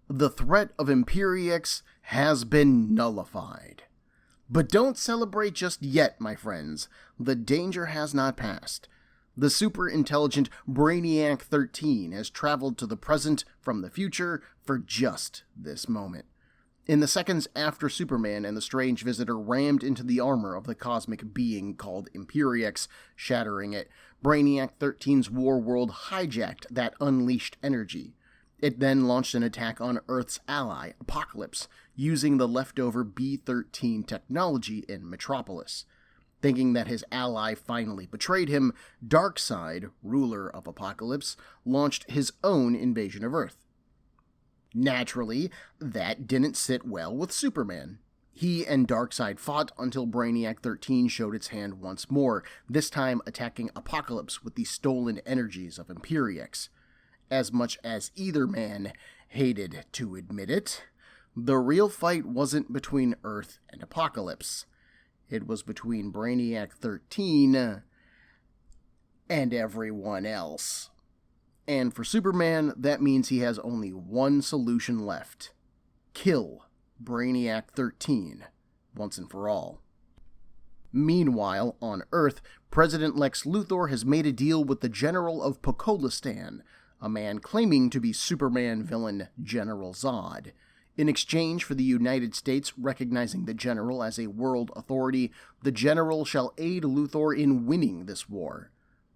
The threat of Imperiex has been nullified. But don't celebrate just yet, my friends. The danger has not passed. The super-intelligent Brainiac 13 has traveled to the present from the future for just this moment. In the seconds after Superman and the strange visitor rammed into the armor of the cosmic being called Imperiex, shattering it, Brainiac 13's war world hijacked that unleashed energy. It then launched an attack on Earth's ally, Apocalypse, using the leftover B-13 technology in Metropolis. Thinking that his ally finally betrayed him, Darkseid, ruler of Apocalypse, launched his own invasion of Earth. Naturally, that didn't sit well with Superman. He and Darkseid fought until Brainiac 13 showed its hand once more, this time attacking Apocalypse with the stolen energies of Imperiex. As much as either man hated to admit it, the real fight wasn't between Earth and Apocalypse. It was between Brainiac 13 and everyone else. And for Superman, that means he has only one solution left. Kill Brainiac 13 once and for all. Meanwhile, on Earth, President Lex Luthor has made a deal with the General of Pokolistan, a man claiming to be Superman villain General Zod. In exchange for the United States recognizing the General as a world authority, the General shall aid Luthor in winning this war.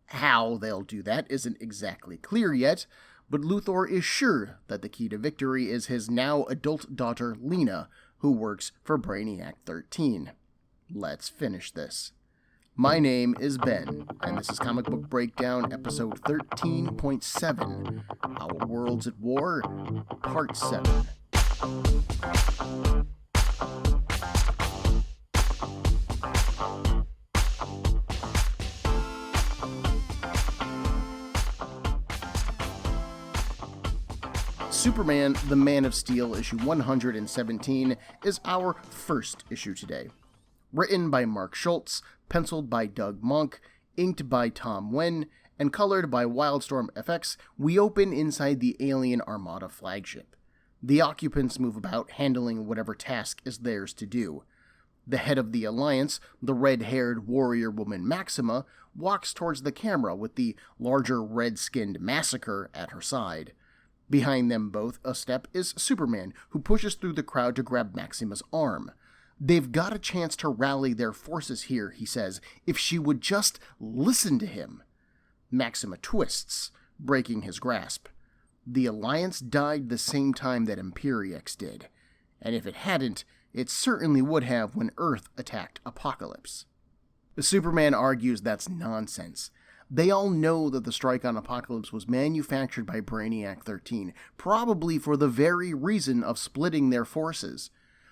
How they'll do that isn't exactly clear yet, but Luthor is sure that the key to victory is his now adult daughter Lena, who works for Brainiac 13. Let's finish this. My name is Ben, and this is Comic Book Breakdown, episode 13.7, Our Worlds at War, Part 7. Superman, the Man of Steel, issue 117, is our first issue today. Written by Mark Schultz, penciled by Doug Monk, inked by Tom Wen, and colored by Wildstorm FX, we open inside the Alien Armada flagship. The occupants move about, handling whatever task is theirs to do. The head of the Alliance, the red-haired warrior woman Maxima, walks towards the camera with the larger red-skinned Massacre at her side. Behind them both a step is Superman, who pushes through the crowd to grab Maxima's arm. They've got a chance to rally their forces here, he says, if she would just listen to him. Maxima twists, breaking his grasp. The Alliance died the same time that Imperiex did, and if it hadn't, it certainly would have when Earth attacked Apocalypse. Superman argues that's nonsense. They all know that the strike on Apocalypse was manufactured by Brainiac 13, probably for the very reason of splitting their forces.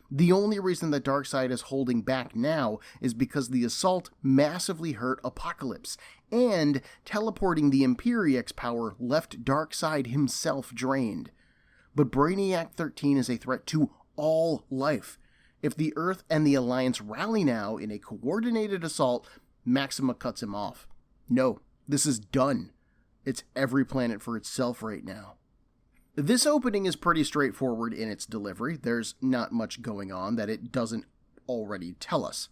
The only reason that Darkseid is holding back now is because the assault massively hurt Apocalypse, and teleporting the Imperiex power left Darkseid himself drained. But Brainiac 13 is a threat to all life. If the Earth and the Alliance rally now in a coordinated assault, Maxima cuts him off. No, this is done. It's every planet for itself right now. This opening is pretty straightforward in its delivery. There's not much going on that it doesn't already tell us.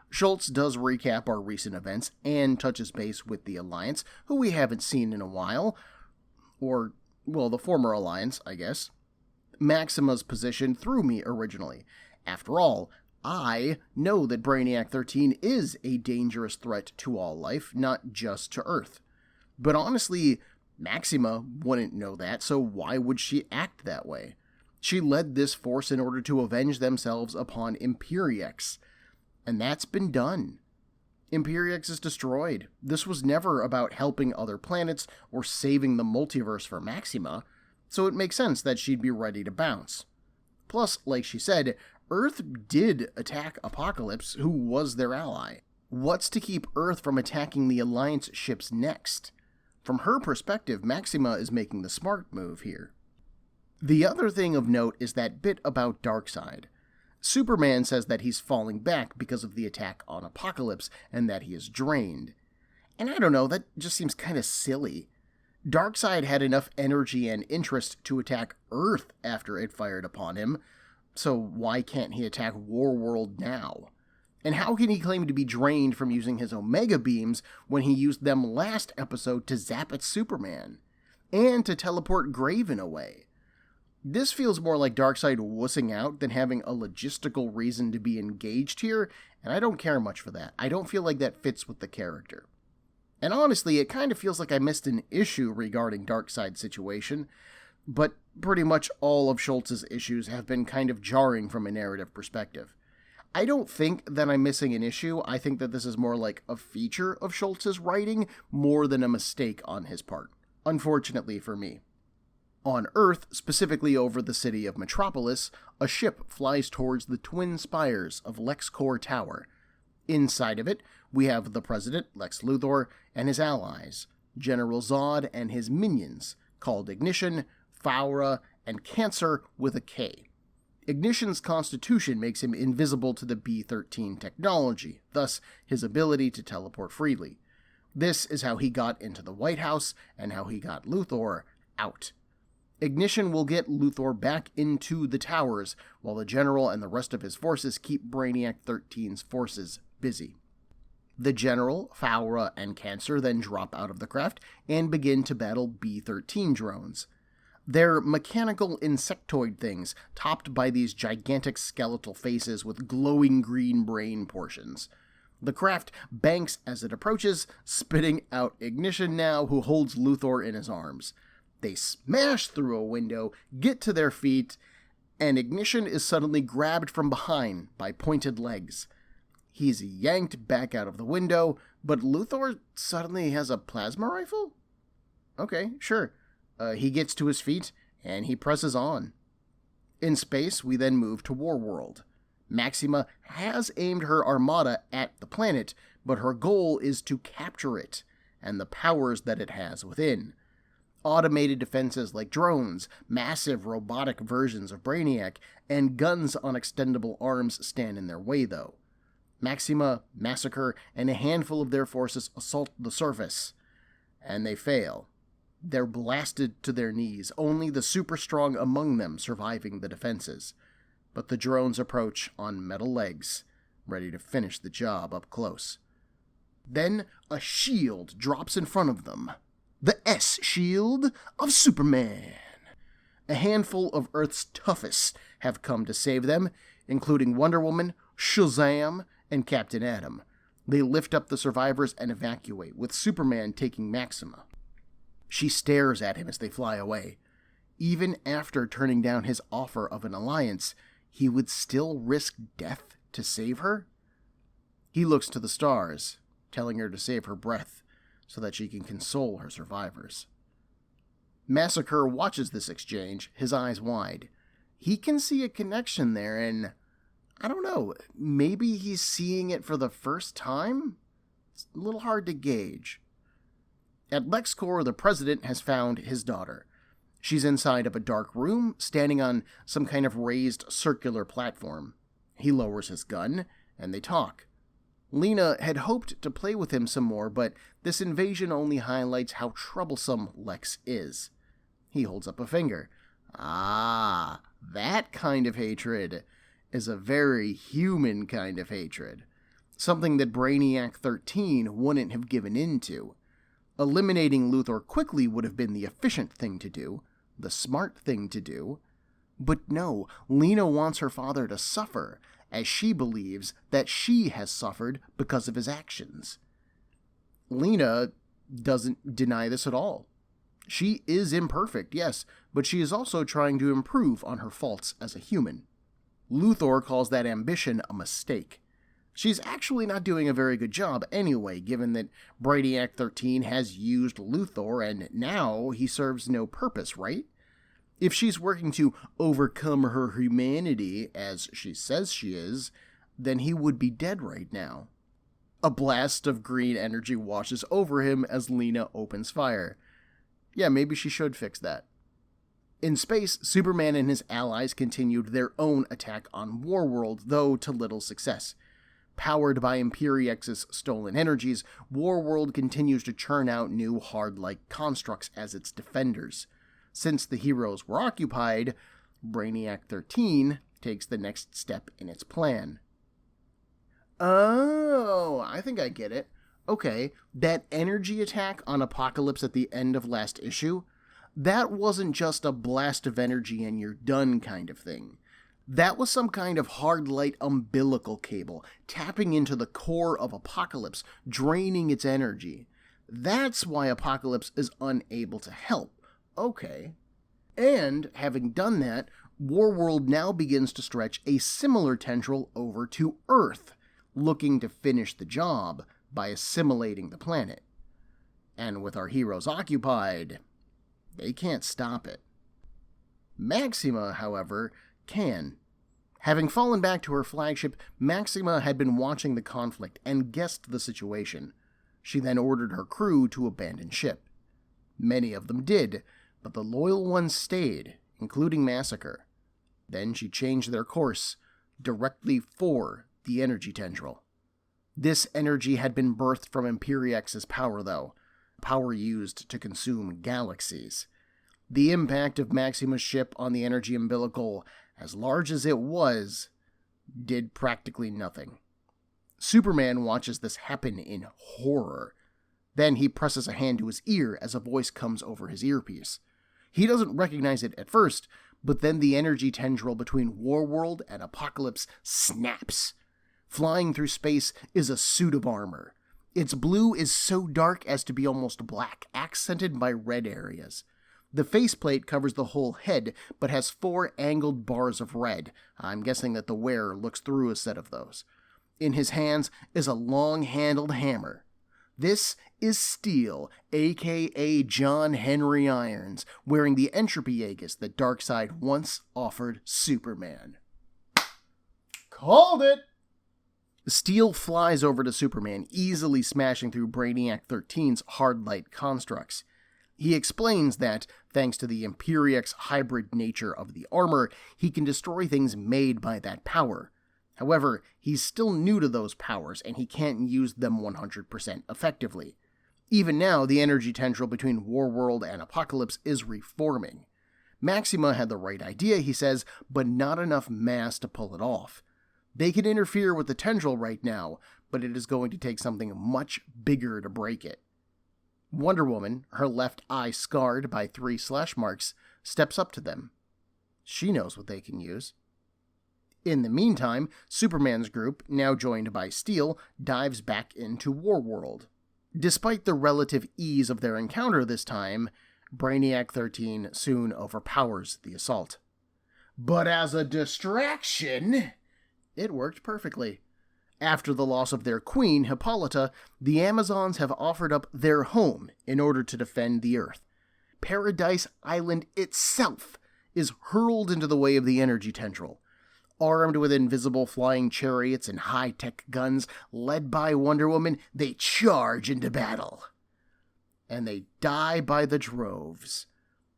Schultz does recap our recent events and touches base with the Alliance, who we haven't seen in a while. Or, well, the former Alliance, I guess. Maxima's position threw me originally. After all, I know that Brainiac 13 is a dangerous threat to all life, not just to Earth. But honestly, Maxima wouldn't know that, so why would she act that way? She led this force in order to avenge themselves upon Imperiex, and that's been done. Imperiex is destroyed. This was never about helping other planets or saving the multiverse for Maxima, so it makes sense that she'd be ready to bounce. Plus, like she said, Earth did attack Apocalypse, who was their ally. What's to keep Earth from attacking the Alliance ships next? From her perspective, Maxima is making the smart move here. The other thing of note is that bit about Darkseid. Superman says that he's falling back because of the attack on Apocalypse and that he is drained. And I don't know, that just seems kind of silly. Darkseid had enough energy and interest to attack Earth after it fired upon him, so why can't he attack Warworld now? And how can he claim to be drained from using his Omega Beams when he used them last episode to zap at Superman? And to teleport Graven away? This feels more like Darkseid wussing out than having a logistical reason to be engaged here, and I don't care much for that. I don't feel like that fits with the character. And honestly, it kind of feels like I missed an issue regarding Darkseid's situation, but pretty much all of Schultz's issues have been kind of jarring from a narrative perspective. I don't think that I'm missing an issue. I think that this is more like a feature of Schultz's writing more than a mistake on his part, unfortunately for me. On Earth, specifically over the city of Metropolis, a ship flies towards the twin spires of LexCorp Tower. Inside of it, we have the President, Lex Luthor, and his allies, General Zod and his minions, called Ignition, Faura, and Cancer with a K. Ignition's constitution makes him invisible to the B-13 technology, thus his ability to teleport freely. This is how he got into the White House and how he got Luthor out. Ignition will get Luthor back into the towers, while the General and the rest of his forces keep Brainiac 13's forces busy. The General, Faura, and Cancer then drop out of the craft and begin to battle B-13 drones. They're mechanical insectoid things, topped by these gigantic skeletal faces with glowing green brain portions. The craft banks as it approaches, spitting out Ignition now, who holds Luthor in his arms. They smash through a window, get to their feet, and Ignition is suddenly grabbed from behind by pointed legs. He's yanked back out of the window, but Luthor suddenly has a plasma rifle? Okay, sure. He gets to his feet, and he presses on. In space, we then move to Warworld. Maxima has aimed her armada at the planet, but her goal is to capture it, and the powers that it has within. Automated defenses like drones, massive robotic versions of Brainiac, and guns on extendable arms stand in their way, though. Maxima, Massacre, and a handful of their forces assault the surface, and they fail. They're blasted to their knees, only the super strong among them surviving the defenses. But the drones approach on metal legs, ready to finish the job up close. Then a shield drops in front of them. The S-Shield of Superman. A handful of Earth's toughest have come to save them, including Wonder Woman, Shazam, and Captain Atom. They lift up the survivors and evacuate, with Superman taking Maxima. She stares at him as they fly away. Even after turning down his offer of an alliance, he would still risk death to save her? He looks to the stars, telling her to save her breath, so that she can console her survivors. Massacre watches this exchange, his eyes wide. He can see a connection there, and I don't know, maybe he's seeing it for the first time? It's a little hard to gauge. At LexCorp, the President has found his daughter. She's inside of a dark room, standing on some kind of raised circular platform. He lowers his gun, and they talk. Lena had hoped to play with him some more, but this invasion only highlights how troublesome Lex is. He holds up a finger. Ah, that kind of hatred is a very human kind of hatred. Something that Brainiac 13 wouldn't have given in to. Eliminating Luthor quickly would have been the efficient thing to do, the smart thing to do. But no, Lena wants her father to suffer, as she believes that she has suffered because of his actions. Lena doesn't deny this at all. She is imperfect, yes, but she is also trying to improve on her faults as a human. Luthor calls that ambition a mistake. She's actually not doing a very good job anyway, given that Brainiac 13 has used Luthor and now he serves no purpose, right? If she's working to overcome her humanity, as she says she is, then he would be dead right now. A blast of green energy washes over him as Lena opens fire. Yeah, maybe she should fix that. In space, Superman and his allies continued their own attack on Warworld, though to little success. Powered by Imperix's stolen energies, Warworld continues to churn out new hard-like constructs as its defenders. Since the heroes were occupied, Brainiac 13 takes the next step in its plan. Oh, I think I get it. Okay, that energy attack on Apocalypse at the end of last issue, that wasn't just a blast of energy and you're done kind of thing. That was some kind of hard light umbilical cable, tapping into the core of Apocalypse, draining its energy. That's why Apocalypse is unable to help. Okay. And, having done that, Warworld now begins to stretch a similar tendril over to Earth, looking to finish the job by assimilating the planet. And with our heroes occupied, they can't stop it. Maxima, however, can. Having fallen back to her flagship, Maxima had been watching the conflict and guessed the situation. She then ordered her crew to abandon ship. Many of them did, but the loyal ones stayed, including Massacre. Then she changed their course, directly for the energy tendril. This energy had been birthed from Imperix's power, though, power used to consume galaxies. The impact of Maxima's ship on the energy umbilical, as large as it was, did practically nothing. Superman watches this happen in horror. Then he presses a hand to his ear as a voice comes over his earpiece. He doesn't recognize it at first, but then the energy tendril between Warworld and Apocalypse snaps. Flying through space is a suit of armor. Its blue is so dark as to be almost black, accented by red areas. The faceplate covers the whole head, but has 4 angled bars of red. I'm guessing that the wearer looks through a set of those. In his hands is a long-handled hammer. This is Steel, a.k.a. John Henry Irons, wearing the entropy Aegis that Darkseid once offered Superman. Called it! Steel flies over to Superman, easily smashing through Brainiac 13's hard light constructs. He explains that, thanks to the Imperiex hybrid nature of the armor, he can destroy things made by that power. However, he's still new to those powers, and he can't use them 100% effectively. Even now, the energy tendril between Warworld and Apocalypse is reforming. Maxima had the right idea, he says, but not enough mass to pull it off. They can interfere with the tendril right now, but it is going to take something much bigger to break it. Wonder Woman, her left eye scarred by 3 slash marks, steps up to them. She knows what they can use. In the meantime, Superman's group, now joined by Steel, dives back into Warworld. Despite the relative ease of their encounter this time, Brainiac 13 soon overpowers the assault. But as a distraction, it worked perfectly. After the loss of their queen, Hippolyta, the Amazons have offered up their home in order to defend the Earth. Paradise Island itself is hurled into the way of the energy tendril. Armed with invisible flying chariots and high-tech guns, led by Wonder Woman, they charge into battle. And they die by the droves.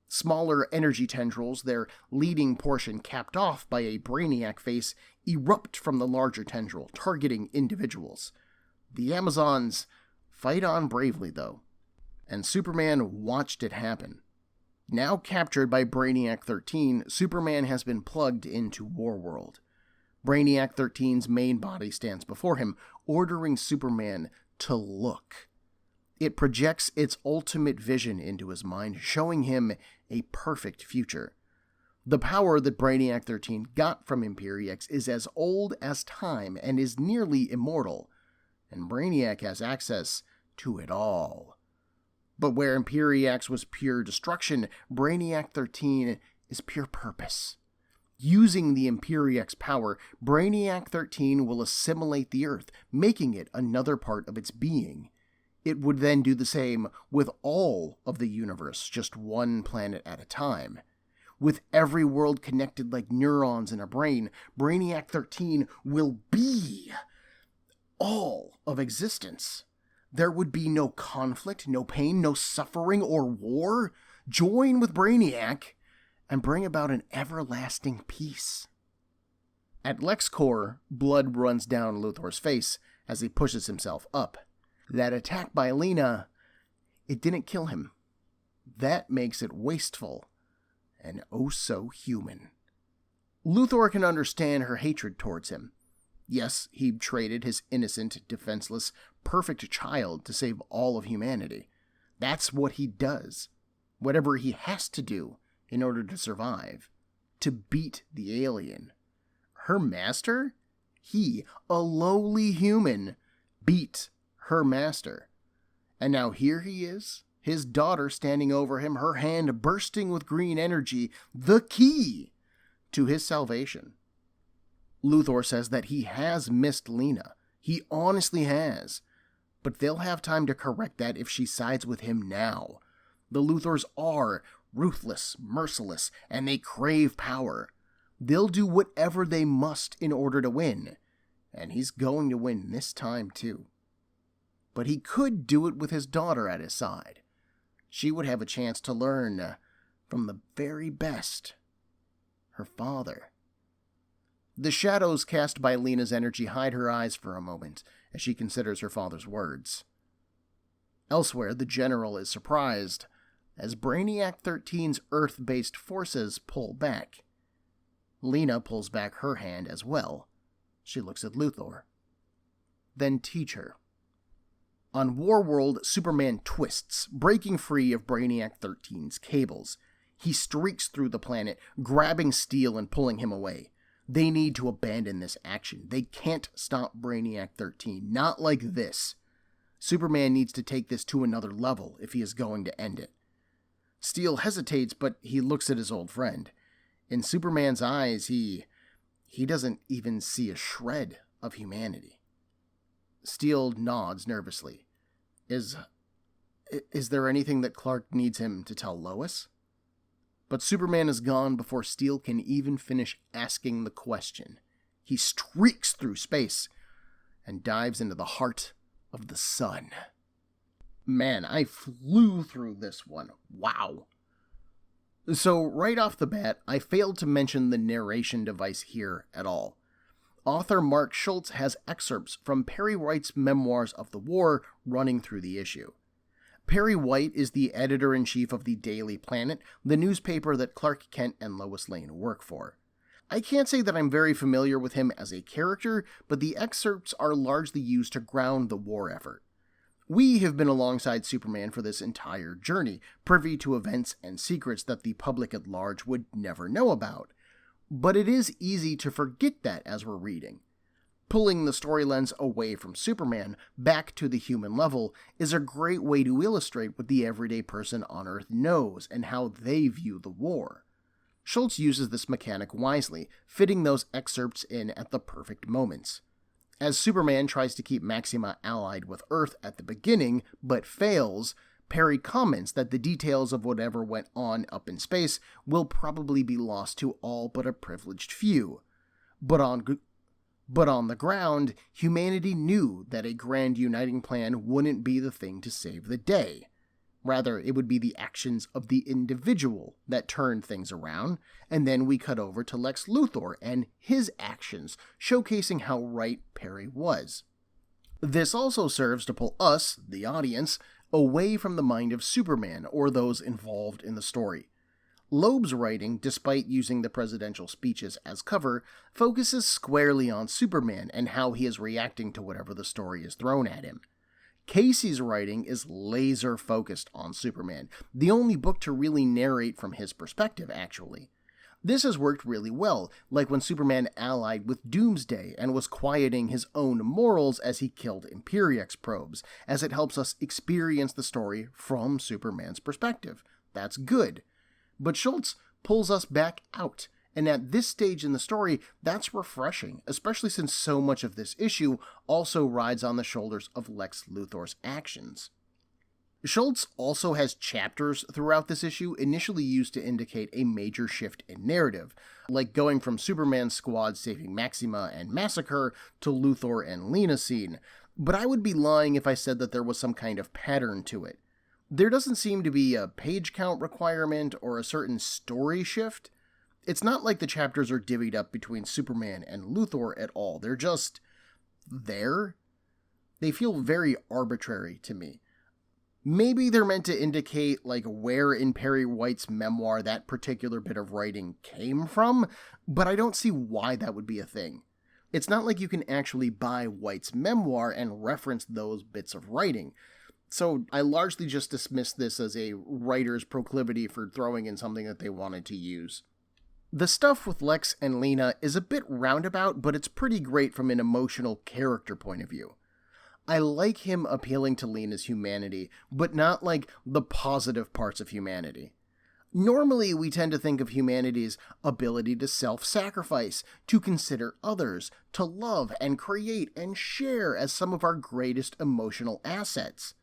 Smaller energy tendrils, their leading portion capped off by a Brainiac face, erupt from the larger tendril, targeting individuals. The Amazons fight on bravely, though, and Superman watched it happen. Now captured by Brainiac 13, Superman has been plugged into Warworld. Brainiac 13's main body stands before him, ordering Superman to look. It projects its ultimate vision into his mind, showing him a perfect future. The power that Brainiac 13 got from Imperiex is as old as time and is nearly immortal, and Brainiac has access to it all. But where Imperiex was pure destruction, Brainiac 13 is pure purpose. Using the Imperiex power, Brainiac 13 will assimilate the Earth, making it another part of its being. It would then do the same with all of the universe, just one planet at a time. With every world connected like neurons in a brain, Brainiac 13 will be all of existence. There would be no conflict, no pain, no suffering or war. Join with Brainiac and bring about an everlasting peace. At LexCorp, blood runs down Luthor's face as he pushes himself up. That attack by Lena, it didn't kill him. That makes it wasteful and oh so human. Luthor can understand her hatred towards him. Yes, he traded his innocent, defenseless, perfect child to save all of humanity. That's what he does. Whatever he has to do in order to survive. To beat the alien. Her master? He, a lowly human, beat her master. And now here he is, his daughter standing over him, her hand bursting with green energy, the key to his salvation. Luthor says that he has missed Lena. He honestly has. But they'll have time to correct that if she sides with him now. The Luthors are ruthless, merciless, and they crave power. They'll do whatever they must in order to win. And he's going to win this time too. But he could do it with his daughter at his side. She would have a chance to learn from the very best. Her father. The shadows cast by Lena's energy hide her eyes for a moment as she considers her father's words. Elsewhere, the General is surprised as Brainiac 13's Earth-based forces pull back. Lena pulls back her hand as well. She looks at Luthor. Then Teacher. On Warworld, Superman twists, breaking free of Brainiac 13's cables. He streaks through the planet, grabbing Steel and pulling him away. They need to abandon this action. They can't stop Brainiac 13. Not like this. Superman needs to take this to another level if he is going to end it. Steel hesitates, but he looks at his old friend. In Superman's eyes, he doesn't even see a shred of humanity. Steel nods nervously. Is there anything that Clark needs him to tell Lois? But Superman is gone before Steel can even finish asking the question. He streaks through space and dives into the heart of the sun. Man, I flew through this one. Wow. So right off the bat, I failed to mention the narration device here at all. Author Mark Schultz has excerpts from Perry White's memoirs of the war running through the issue. Perry White is the editor-in-chief of the Daily Planet, the newspaper that Clark Kent and Lois Lane work for. I can't say that I'm very familiar with him as a character, but the excerpts are largely used to ground the war effort. We have been alongside Superman for this entire journey, privy to events and secrets that the public at large would never know about. But it is easy to forget that as we're reading. Pulling the story lens away from Superman back to the human level is a great way to illustrate what the everyday person on Earth knows and how they view the war. Schultz uses this mechanic wisely, fitting those excerpts in at the perfect moments. As Superman tries to keep Maxima allied with Earth at the beginning, but fails, Perry comments that the details of whatever went on up in space will probably be lost to all but a privileged few. But on the ground, humanity knew that a grand uniting plan wouldn't be the thing to save the day. Rather, it would be the actions of the individual that turned things around, and then we cut over to Lex Luthor and his actions, showcasing how right Perry was. This also serves to pull us, the audience, away from the mind of Superman or those involved in the story. Loeb's writing, despite using the presidential speeches as cover, focuses squarely on Superman and how he is reacting to whatever the story is thrown at him. Casey's writing is laser-focused on Superman, the only book to really narrate from his perspective, actually. This has worked really well, like when Superman allied with Doomsday and was quieting his own morals as he killed Imperiex probes, as it helps us experience the story from Superman's perspective. That's good. But Schultz pulls us back out, and at this stage in the story, that's refreshing, especially since so much of this issue also rides on the shoulders of Lex Luthor's actions. Schultz also has chapters throughout this issue initially used to indicate a major shift in narrative, like going from Superman's squad saving Maxima and Massacre to Luthor and Lena scene, but I would be lying if I said that there was some kind of pattern to it. There doesn't seem to be a page count requirement or a certain story shift. It's not like the chapters are divvied up between Superman and Luthor at all. They're just there. They feel very arbitrary to me. Maybe they're meant to indicate, like, where in Perry White's memoir that particular bit of writing came from, but I don't see why that would be a thing. It's not like you can actually buy White's memoir and reference those bits of writing. So I largely just dismiss this as a writer's proclivity for throwing in something that they wanted to use. The stuff with Lex and Lena is a bit roundabout, but it's pretty great from an emotional character point of view. I like him appealing to Lena's humanity, but not like the positive parts of humanity. Normally, we tend to think of humanity's ability to self-sacrifice, to consider others, to love and create and share as some of our greatest emotional assets.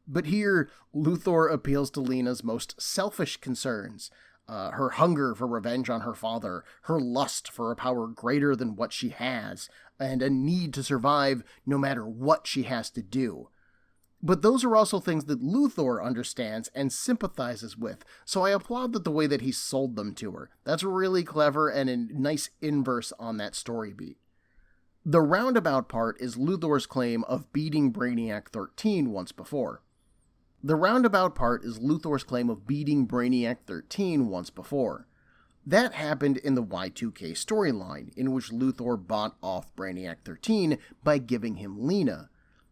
But here, Luthor appeals to Lena's most selfish concerns, her hunger for revenge on her father, her lust for a power greater than what she has, and a need to survive no matter what she has to do. But those are also things that Luthor understands and sympathizes with, so I applaud the way that he sold them to her. That's really clever and a nice inverse on that story beat. The roundabout part is Luthor's claim of beating Brainiac 13 once before. That happened in the Y2K storyline, in which Luthor bought off Brainiac 13 by giving him Lena.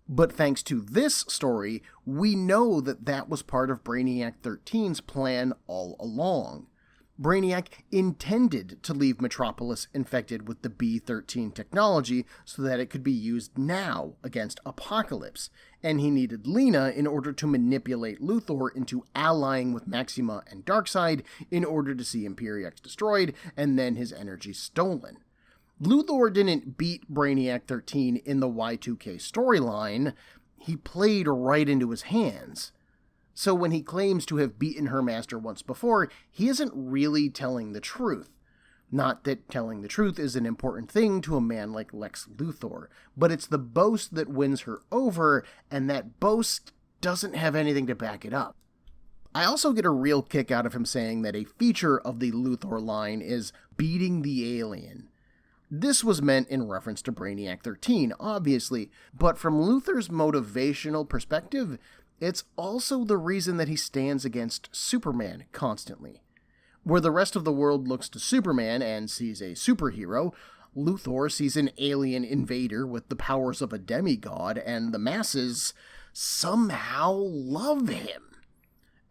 But thanks to this story, we know that that was part of Brainiac 13's plan all along. Brainiac intended to leave Metropolis infected with the B-13 technology so that it could be used now against Apocalypse, and he needed Lena in order to manipulate Luthor into allying with Maxima and Darkseid in order to see Imperiex destroyed and then his energy stolen. Luthor didn't beat Brainiac 13 in the Y2K storyline, he played right into his hands. So when he claims to have beaten her master once before, he isn't really telling the truth. Not that telling the truth is an important thing to a man like Lex Luthor, but it's the boast that wins her over, and that boast doesn't have anything to back it up. I also get a real kick out of him saying that a feature of the Luthor line is beating the alien. This was meant in reference to Brainiac 13, obviously, but from Luthor's motivational perspective, it's also the reason that he stands against Superman constantly. Where the rest of the world looks to Superman and sees a superhero, Luthor sees an alien invader with the powers of a demigod, and the masses somehow love him.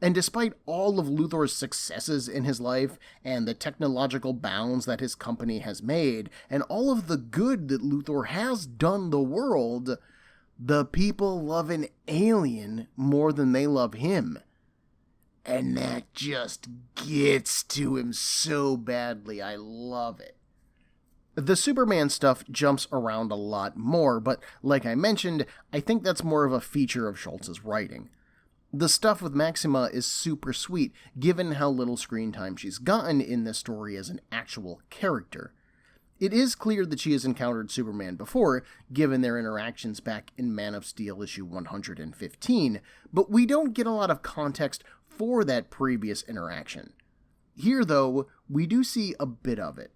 And despite all of Luthor's successes in his life, and the technological bounds that his company has made, and all of the good that Luthor has done the world, the people love an alien more than they love him. And that just gets to him so badly. I love it. The Superman stuff jumps around a lot more, but like I mentioned, I think that's more of a feature of Schultz's writing. The stuff with Maxima is super sweet, given how little screen time she's gotten in this story as an actual character. It is clear that she has encountered Superman before, given their interactions back in Man of Steel issue 115, but we don't get a lot of context for that previous interaction. Here, though, we do see a bit of it.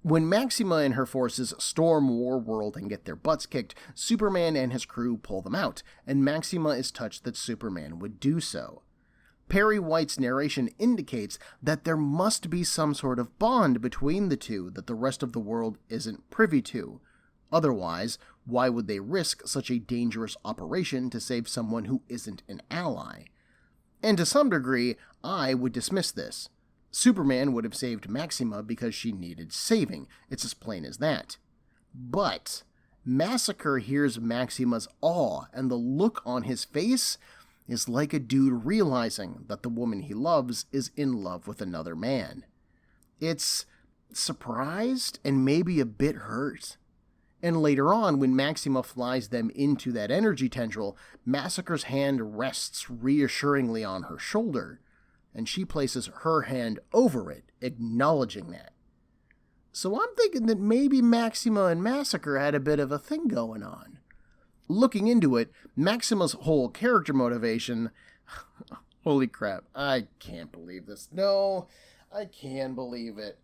When Maxima and her forces storm Warworld and get their butts kicked, Superman and his crew pull them out, and Maxima is touched that Superman would do so. Perry White's narration indicates that there must be some sort of bond between the two that the rest of the world isn't privy to. Otherwise, why would they risk such a dangerous operation to save someone who isn't an ally? And to some degree, I would dismiss this. Superman would have saved Maxima because she needed saving. It's as plain as that. But Massacre hears Maxima's awe, and the look on his face is like a dude realizing that the woman he loves is in love with another man. It's surprised and maybe a bit hurt. And later on, when Maxima flies them into that energy tendril, Massacre's hand rests reassuringly on her shoulder, and she places her hand over it, acknowledging that. So I'm thinking that maybe Maxima and Massacre had a bit of a thing going on. Looking into it, Maxima's whole character motivation... Holy crap, I can't believe this. No, I can believe it.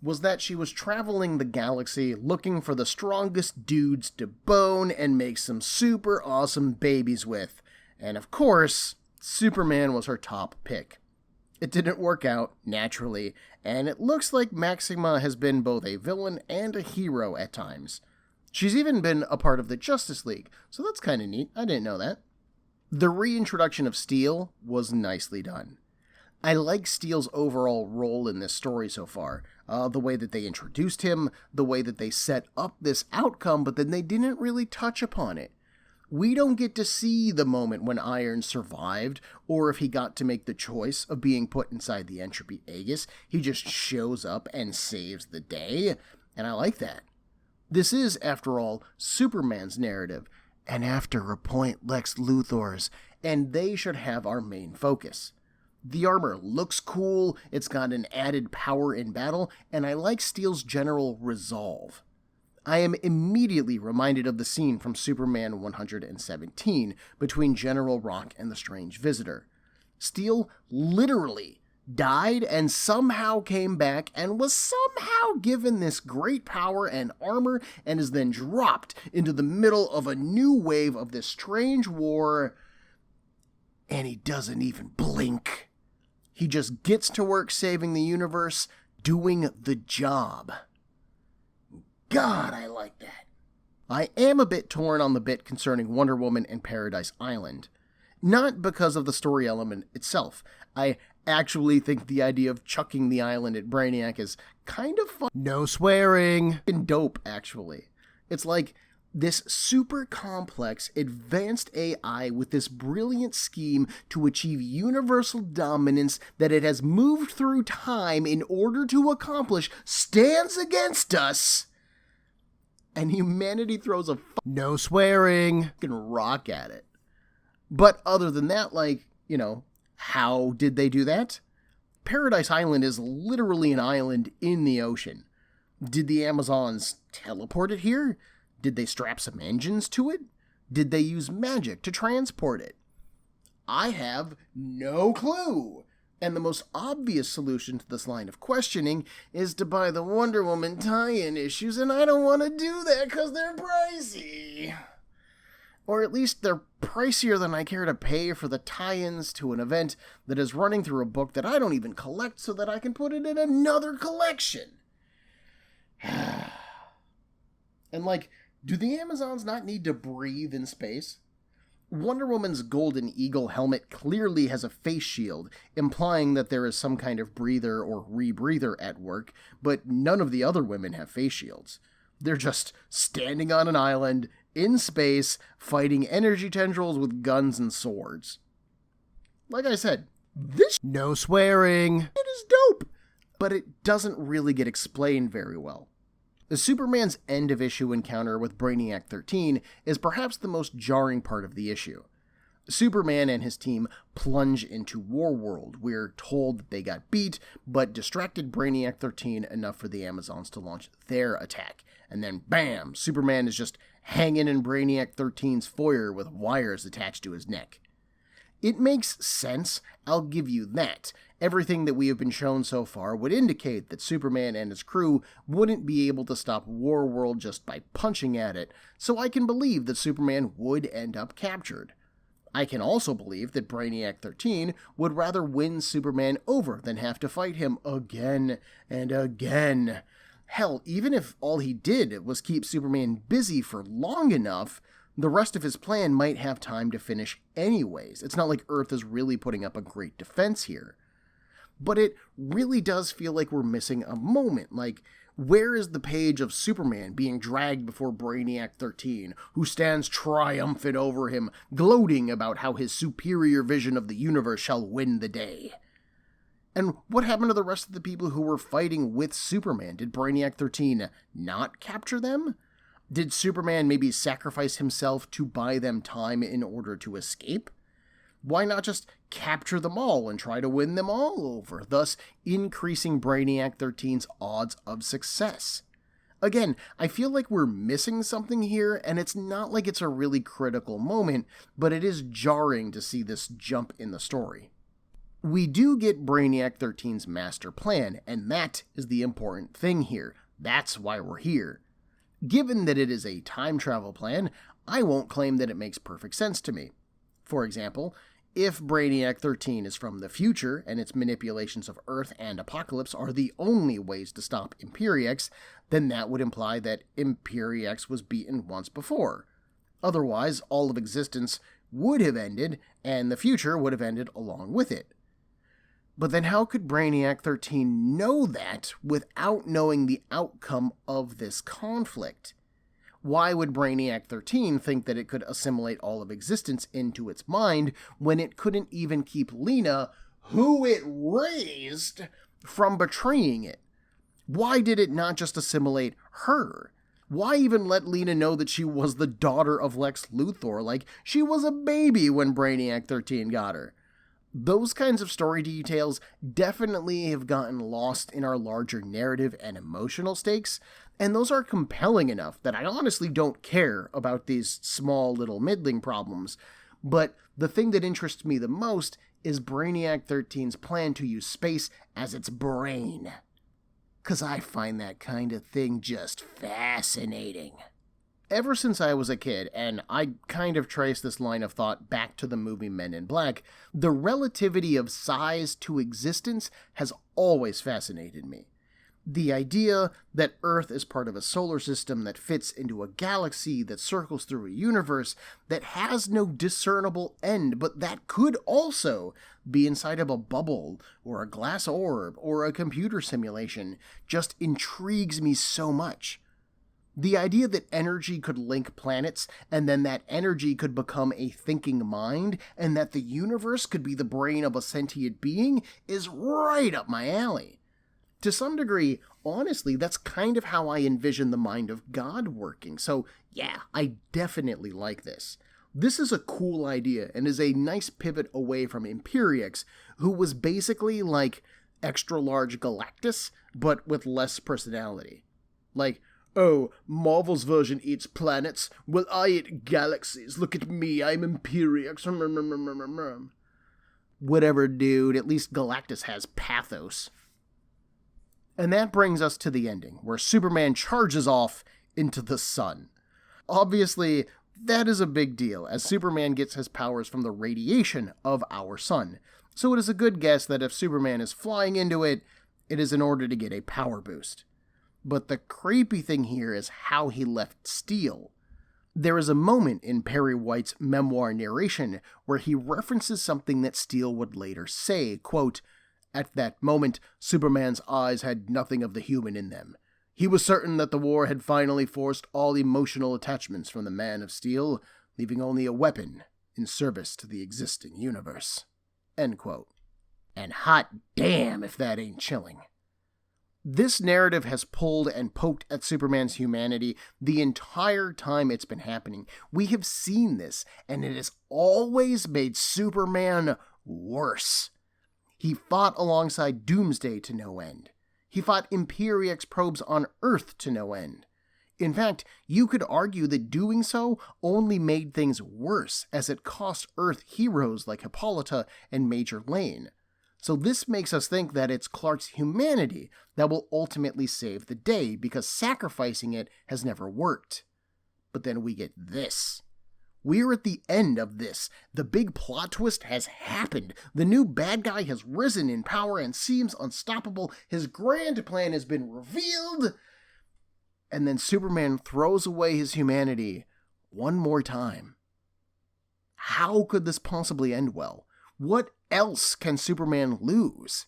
Was that she was traveling the galaxy looking for the strongest dudes to bone and make some super awesome babies with. And of course, Superman was her top pick. It didn't work out, naturally, and it looks like Maxima has been both a villain and a hero at times. She's even been a part of the Justice League, so that's kinda neat. I didn't know that. The reintroduction of Steel was nicely done. I like Steel's overall role in this story so far. The way that they introduced him, the way that they set up this outcome, but then they didn't really touch upon it. We don't get to see the moment when Iron survived, or if he got to make the choice of being put inside the Entropy Aegis. He just shows up and saves the day, and I like that. This is, after all, Superman's narrative, and after a point Lex Luthor's, and they should have our main focus. The armor looks cool, it's got an added power in battle, and I like Steel's general resolve. I am immediately reminded of the scene from Superman 117 between General Rock and the Strange Visitor. Steel literally died and somehow came back and was somehow given this great power and armor and is then dropped into the middle of a new wave of this strange war, and he doesn't even blink. He just gets to work saving the universe, doing the job. God, I like that. I am a bit torn on the bit concerning Wonder Woman and Paradise Island. Not because of the story element itself. I actually think the idea of chucking the island at Brainiac is kind of fun. No swearing. And dope, actually. It's like this super complex, advanced AI with this brilliant scheme to achieve universal dominance that it has moved through time in order to accomplish stands against us. And humanity throws a no swearing fucking rock at it. But other than that, how did they do that? Paradise Island is literally an island in the ocean. Did the Amazons teleport it here? Did they strap some engines to it? Did they use magic to transport it? I have no clue. And the most obvious solution to this line of questioning is to buy the Wonder Woman tie-in issues, and I don't want to do that because they're pricey. Or at least they're pricier than I care to pay for the tie-ins to an event that is running through a book that I don't even collect so that I can put it in another collection. And do the Amazons not need to breathe in space? Wonder Woman's Golden Eagle helmet clearly has a face shield, implying that there is some kind of breather or rebreather at work, but none of the other women have face shields. They're just standing on an island, in space, fighting energy tendrils with guns and swords. Like I said, this no swearing, it is dope, but it doesn't really get explained very well. The Superman's end-of-issue encounter with Brainiac 13 is perhaps the most jarring part of the issue. Superman and his team plunge into Warworld. We're told that they got beat, but distracted Brainiac 13 enough for the Amazons to launch their attack. And then bam, Superman is just hanging in Brainiac 13's foyer with wires attached to his neck. It makes sense, I'll give you that. Everything that we have been shown so far would indicate that Superman and his crew wouldn't be able to stop Warworld just by punching at it, so I can believe that Superman would end up captured. I can also believe that Brainiac 13 would rather win Superman over than have to fight him again and again. Hell, even if all he did was keep Superman busy for long enough, the rest of his plan might have time to finish anyways. It's not like Earth is really putting up a great defense here. But it really does feel like we're missing a moment. Where is the page of Superman being dragged before Brainiac 13, who stands triumphant over him, gloating about how his superior vision of the universe shall win the day? And what happened to the rest of the people who were fighting with Superman? Did Brainiac 13 not capture them? Did Superman maybe sacrifice himself to buy them time in order to escape? Why not just capture them all and try to win them all over, thus increasing Brainiac 13's odds of success? Again, I feel like we're missing something here, and it's not like it's a really critical moment, but it is jarring to see this jump in the story. We do get Brainiac 13's master plan, and that is the important thing here. That's why we're here. Given that it is a time travel plan, I won't claim that it makes perfect sense to me. For example, if Brainiac 13 is from the future and its manipulations of Earth and Apocalypse are the only ways to stop Imperiex, then that would imply that Imperiex was beaten once before. Otherwise, all of existence would have ended, and the future would have ended along with it. But then how could Brainiac 13 know that without knowing the outcome of this conflict? Why would Brainiac 13 think that it could assimilate all of existence into its mind when it couldn't even keep Lena, who it raised, from betraying it? Why did it not just assimilate her? Why even let Lena know that she was the daughter of Lex Luthor, like she was a baby when Brainiac 13 got her? Those kinds of story details definitely have gotten lost in our larger narrative and emotional stakes, and those are compelling enough that I honestly don't care about these small little middling problems. But the thing that interests me the most is Brainiac 13's plan to use space as its brain. 'Cause I find that kind of thing just fascinating. Ever since I was a kid, and I kind of trace this line of thought back to the movie Men in Black, the relativity of size to existence has always fascinated me. The idea that Earth is part of a solar system that fits into a galaxy that circles through a universe that has no discernible end, but that could also be inside of a bubble, or a glass orb, or a computer simulation, just intrigues me so much. The idea that energy could link planets, and then that energy could become a thinking mind, and that the universe could be the brain of a sentient being, is right up my alley. To some degree, honestly, that's kind of how I envision the mind of God working, so yeah, I definitely like this. This is a cool idea, and is a nice pivot away from Imperiex, who was basically like extra-large Galactus, but with less personality. Like, oh, Marvel's version eats planets, well I eat galaxies, look at me, I'm Imperiex. Whatever, dude, at least Galactus has pathos. And that brings us to the ending, where Superman charges off into the sun. Obviously, that is a big deal, as Superman gets his powers from the radiation of our sun, so it is a good guess that if Superman is flying into it, it is in order to get a power boost. But the creepy thing here is how he left Steel. There is a moment in Perry White's memoir narration where he references something that Steel would later say, quote, "At that moment, Superman's eyes had nothing of the human in them. He was certain that the war had finally forced all emotional attachments from the Man of Steel, leaving only a weapon in service to the existing universe." End quote. And hot damn if that ain't chilling. This narrative has pulled and poked at Superman's humanity the entire time it's been happening. We have seen this, and it has always made Superman worse. He fought alongside Doomsday to no end. He fought Imperiex probes on Earth to no end. In fact, you could argue that doing so only made things worse, as it cost Earth heroes like Hippolyta and Major Lane. So this makes us think that it's Clark's humanity that will ultimately save the day, because sacrificing it has never worked. But then we get this. We're at the end of this. The big plot twist has happened. The new bad guy has risen in power and seems unstoppable. His grand plan has been revealed. And then Superman throws away his humanity one more time. How could this possibly end well? What else can Superman lose?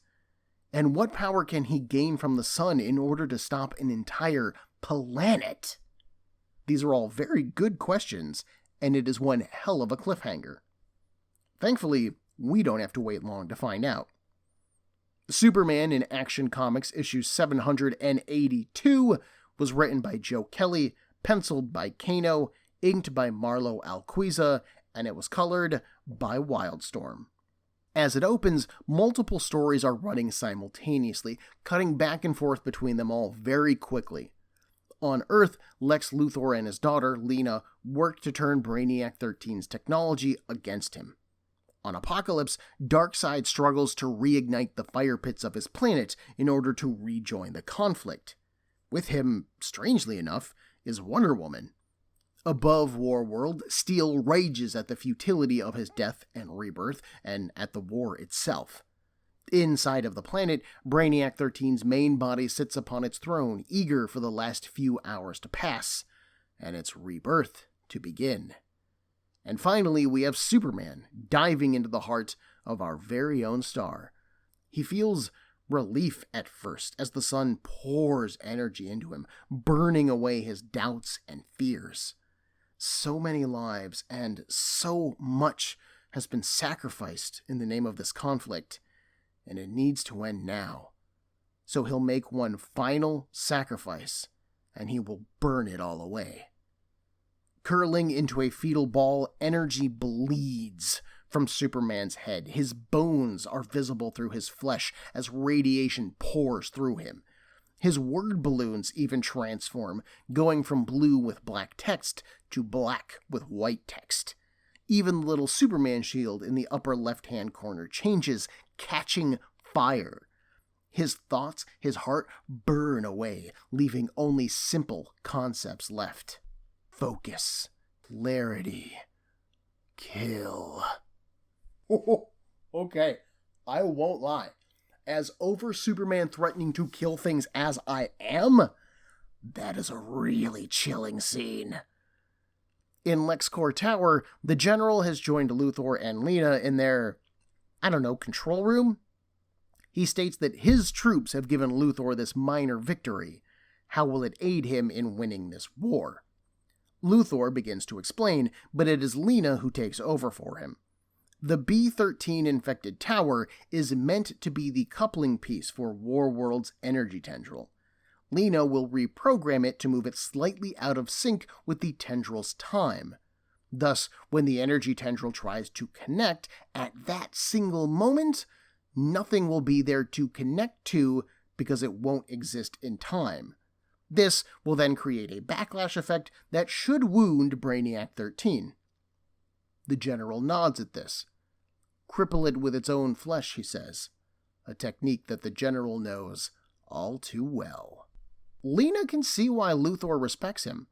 And what power can he gain from the sun in order to stop an entire planet? These are all very good questions, and it is one hell of a cliffhanger. Thankfully, we don't have to wait long to find out. Superman in Action Comics issue 782 was written by Joe Kelly, penciled by Kano, inked by Marlo Alquiza, and it was colored by Wildstorm. As it opens, multiple stories are running simultaneously, cutting back and forth between them all very quickly. On Earth, Lex Luthor and his daughter, Lena, work to turn Brainiac 13's technology against him. On Apocalypse, Darkseid struggles to reignite the fire pits of his planet in order to rejoin the conflict. With him, strangely enough, is Wonder Woman. Above Warworld, Steel rages at the futility of his death and rebirth, and at the war itself. Inside of the planet, Brainiac 13's main body sits upon its throne, eager for the last few hours to pass, and its rebirth to begin. And finally, we have Superman diving into the heart of our very own star. He feels relief at first as the sun pours energy into him, burning away his doubts and fears. So many lives and so much has been sacrificed in the name of this conflict, and it needs to end now. So he'll make one final sacrifice, and he will burn it all away. Curling into a fetal ball, energy bleeds from Superman's head. His bones are visible through his flesh as radiation pours through him. His word balloons even transform, going from blue with black text to black with white text. Even the little Superman shield in the upper left-hand corner changes, catching fire. His thoughts, his heart burn away, leaving only simple concepts left. Focus, clarity, kill. Okay, I won't lie. As over Superman threatening to kill things as I am, that is a really chilling scene. In LexCorp Tower, the General has joined Luthor and Lena in their, control room? He states that his troops have given Luthor this minor victory. How will it aid him in winning this war? Luthor begins to explain, but it is Lena who takes over for him. The B-13 infected tower is meant to be the coupling piece for Warworld's energy tendril. Lena will reprogram it to move it slightly out of sync with the tendril's time. Thus, when the energy tendril tries to connect, at that single moment, nothing will be there to connect to because it won't exist in time. This will then create a backlash effect that should wound Brainiac 13. The General nods at this. Cripple it with its own flesh, he says, a technique that the General knows all too well. Lena can see why Luthor respects him.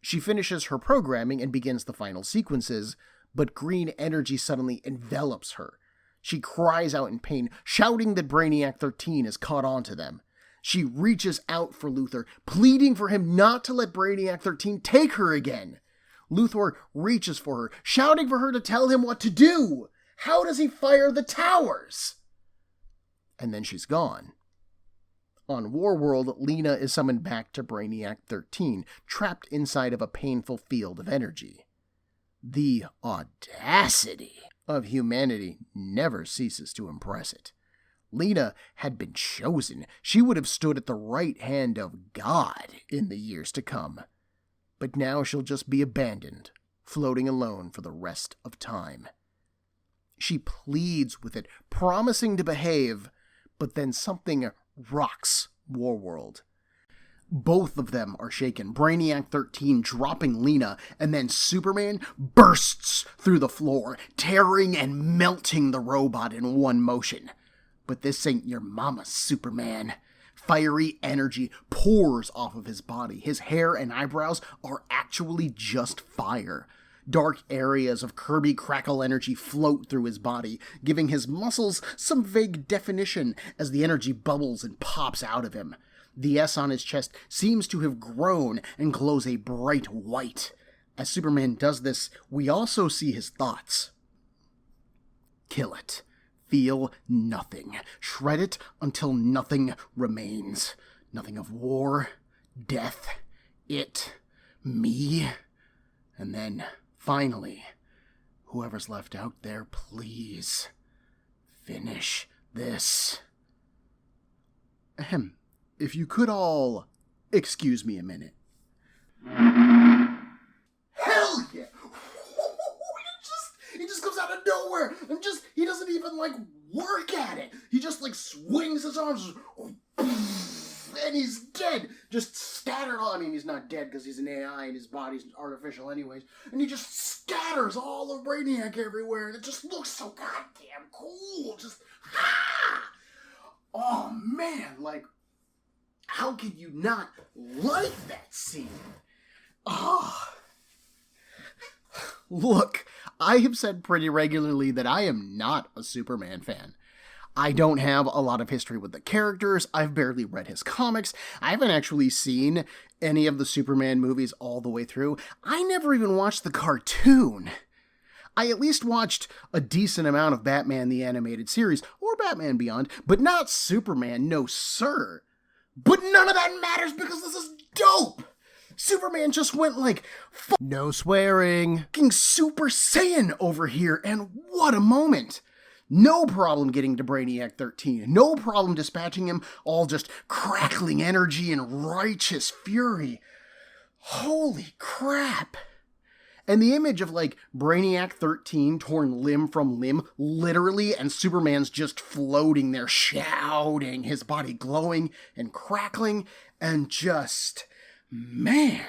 She finishes her programming and begins the final sequences, but green energy suddenly envelops her. She cries out in pain, shouting that Brainiac 13 has caught on to them. She reaches out for Luthor, pleading for him not to let Brainiac 13 take her again. Luthor reaches for her, shouting for her to tell him what to do. How does he fire the towers? And then she's gone. On Warworld, Lena is summoned back to Brainiac 13, trapped inside of a painful field of energy. The audacity of humanity never ceases to impress it. Lena had been chosen. She would have stood at the right hand of God in the years to come. But now she'll just be abandoned, floating alone for the rest of time. She pleads with it, promising to behave, but then something rocks Warworld. Both of them are shaken, Brainiac 13 dropping Lena, and then Superman bursts through the floor, tearing and melting the robot in one motion. But this ain't your mama, Superman. Fiery energy pours off of his body. His hair and eyebrows are actually just fire. Dark areas of Kirby crackle energy float through his body, giving his muscles some vague definition as the energy bubbles and pops out of him. The S on his chest seems to have grown and glows a bright white. As Superman does this, we also see his thoughts. Kill it. Feel nothing. Shred it until nothing remains. Nothing of war, death, it, me, and then, finally, whoever's left out there, please, finish this. Ahem. If you could all excuse me a minute. Hell yeah! He just comes out of nowhere, and he doesn't even, work at it. He just, swings his arms, and he's dead. Just scattered on. I mean, he's not dead because he's an AI and his body's artificial anyways. And he just scatters all of Brainiac everywhere, and it just looks so goddamn cool. Just, ah! Oh man, like, how can you not like that scene? Ah. Look, I have said pretty regularly that I am not a Superman fan. I don't have a lot of history with the characters, I've barely read his comics, I haven't actually seen any of the Superman movies all the way through, I never even watched the cartoon. I at least watched a decent amount of Batman the Animated Series, or Batman Beyond, but not Superman, no sir. But none of that matters because this is dope! Superman just went like, no swearing, fucking Super Saiyan over here, and what a moment! No problem getting to Brainiac 13. No problem dispatching him, all just crackling energy and righteous fury. Holy crap. And the image of, like, Brainiac 13 torn limb from limb, literally, and Superman's just floating there, shouting, his body glowing and crackling, and just, man.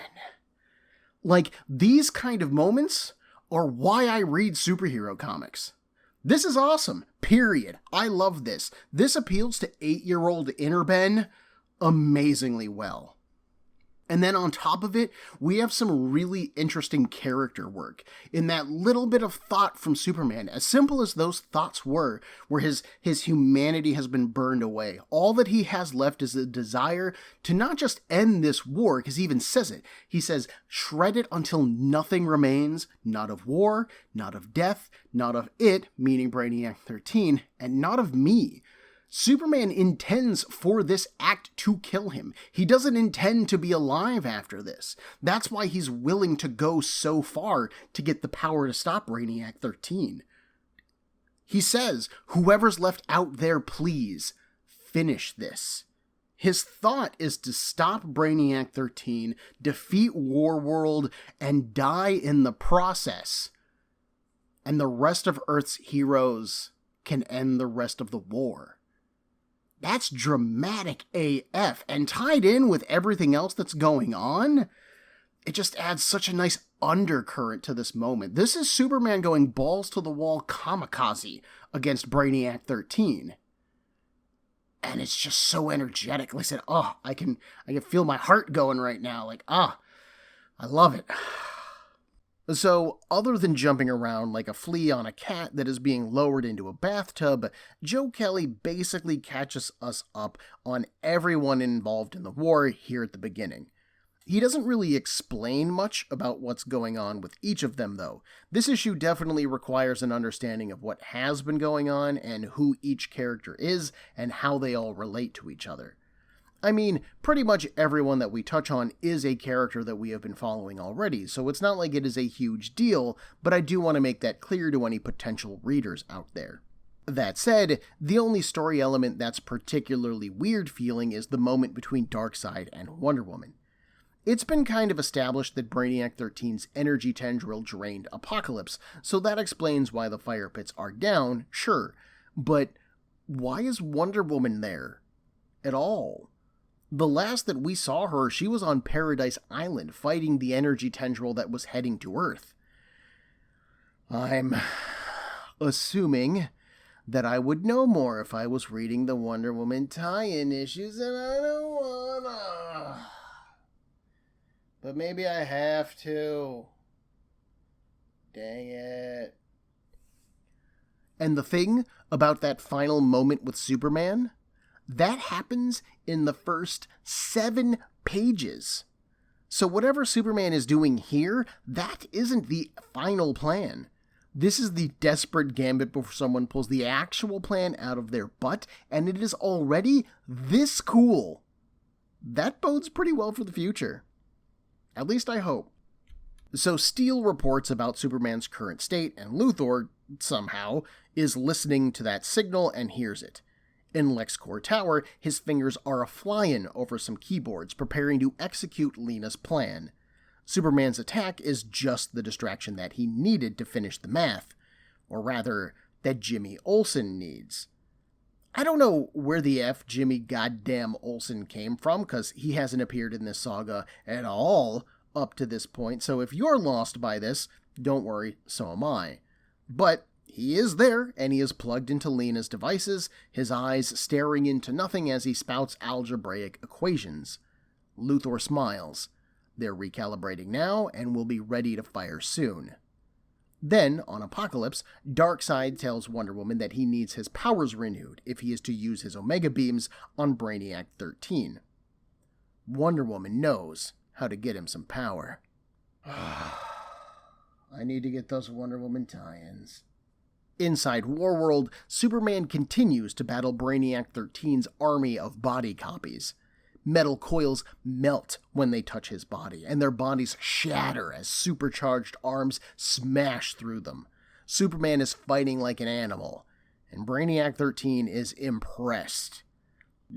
Like, these kind of moments are why I read superhero comics. This is awesome, period. I love this. This appeals to 8-year-old inner Ben amazingly well. And then on top of it, we have some really interesting character work. In that little bit of thought from Superman, as simple as those thoughts were, where his humanity has been burned away. All that he has left is a desire to not just end this war, because he even says it. He says, shred it until nothing remains, not of war, not of death, not of it, meaning Brainiac 13, and not of me. Superman intends for this act to kill him. He doesn't intend to be alive after this. That's why he's willing to go so far to get the power to stop Brainiac 13. He says, whoever's left out there, please, finish this. His thought is to stop Brainiac 13, defeat Warworld, and die in the process. And the rest of Earth's heroes can end the rest of the war. That's dramatic AF, and tied in with everything else that's going on, it just adds such a nice undercurrent to this moment. This is Superman going balls to the wall kamikaze against Brainiac 13. And it's just so energetic. Like I said, I can feel my heart going right now. Like, I love it. So, other than jumping around like a flea on a cat that is being lowered into a bathtub, Joe Kelly basically catches us up on everyone involved in the war here at the beginning. He doesn't really explain much about what's going on with each of them, though. This issue definitely requires an understanding of what has been going on and who each character is and how they all relate to each other. I mean, pretty much everyone that we touch on is a character that we have been following already, so it's not like it is a huge deal, but I do want to make that clear to any potential readers out there. That said, the only story element that's particularly weird feeling is the moment between Darkseid and Wonder Woman. It's been kind of established that Brainiac 13's energy tendril drained Apocalypse, so that explains why the fire pits are down, sure, but why is Wonder Woman there at all? The last that we saw her, she was on Paradise Island fighting the energy tendril that was heading to Earth. I'm assuming that I would know more if I was reading the Wonder Woman tie-in issues, and I don't wanna. But maybe I have to. Dang it. And the thing about that final moment with Superman, that happens in the first 7 pages. So whatever Superman is doing here, that isn't the final plan. This is the desperate gambit before someone pulls the actual plan out of their butt, and it is already this cool. That bodes pretty well for the future. At least I hope. So Steel reports about Superman's current state, and Luthor, somehow, is listening to that signal and hears it. In LexCorp Tower, his fingers are a-flying over some keyboards, preparing to execute Lena's plan. Superman's attack is just the distraction that he needed to finish the math. Or rather, that Jimmy Olsen needs. I don't know where the F Jimmy goddamn Olsen came from, because he hasn't appeared in this saga at all up to this point, so if you're lost by this, Don't worry, so am I. But he is there, and he is plugged into Lena's devices, his eyes staring into nothing as he spouts algebraic equations. Luthor smiles. They're recalibrating now, and will be ready to fire soon. Then, on Apocalypse, Darkseid tells Wonder Woman that he needs his powers renewed if he is to use his Omega Beams on Brainiac 13. Wonder Woman knows how to get him some power. I need to get those Wonder Woman tie-ins. Inside Warworld, Superman continues to battle Brainiac 13's army of body copies. Metal coils melt when they touch his body, and their bodies shatter as supercharged arms smash through them. Superman is fighting like an animal, and Brainiac 13 is impressed.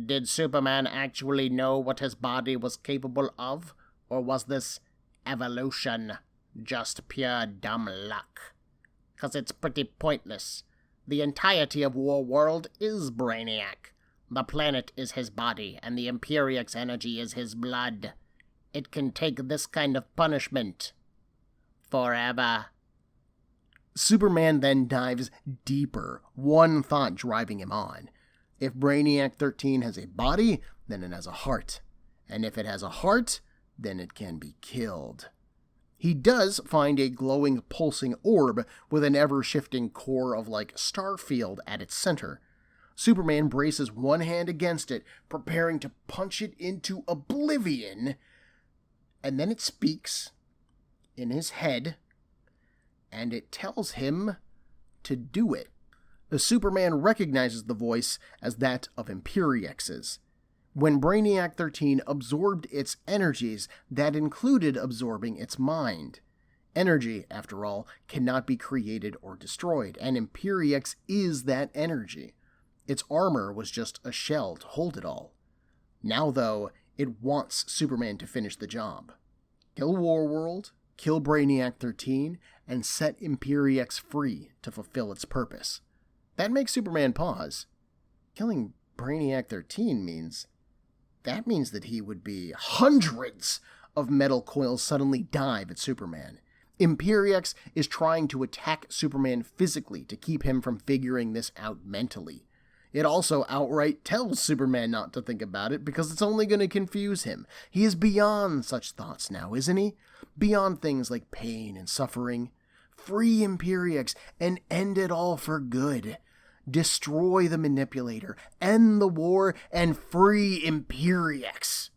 Did Superman actually know what his body was capable of, or was this evolution just pure dumb luck? 'Cause it's pretty pointless. The entirety of Warworld is Brainiac. The planet is his body, and the Imperiex energy is his blood. It can take this kind of punishment forever. Superman then dives deeper, one thought driving him on. If Brainiac 13 has a body, then it has a heart. And if it has a heart, then it can be killed. He does find a glowing, pulsing orb with an ever-shifting core of like starfield at its center. Superman braces one hand against it, preparing to punch it into oblivion, and then it speaks in his head, and it tells him to do it. The Superman recognizes the voice as that of Imperix's. When Brainiac 13 absorbed its energies, that included absorbing its mind. Energy, after all, cannot be created or destroyed, and Imperiex is that energy. Its armor was just a shell to hold it all. Now, though, it wants Superman to finish the job. Kill Warworld, kill Brainiac 13, and set Imperiex free to fulfill its purpose. That makes Superman pause. Killing Brainiac 13 means that he would be hundreds of metal coils suddenly dive at Superman. Imperiex is trying to attack Superman physically to keep him from figuring this out mentally. It also outright tells Superman not to think about it because it's only going to confuse him. He is beyond such thoughts now, isn't he? Beyond things like pain and suffering. Free Imperiex and end it all for good. Destroy the Manipulator, end the war, and free Imperiex.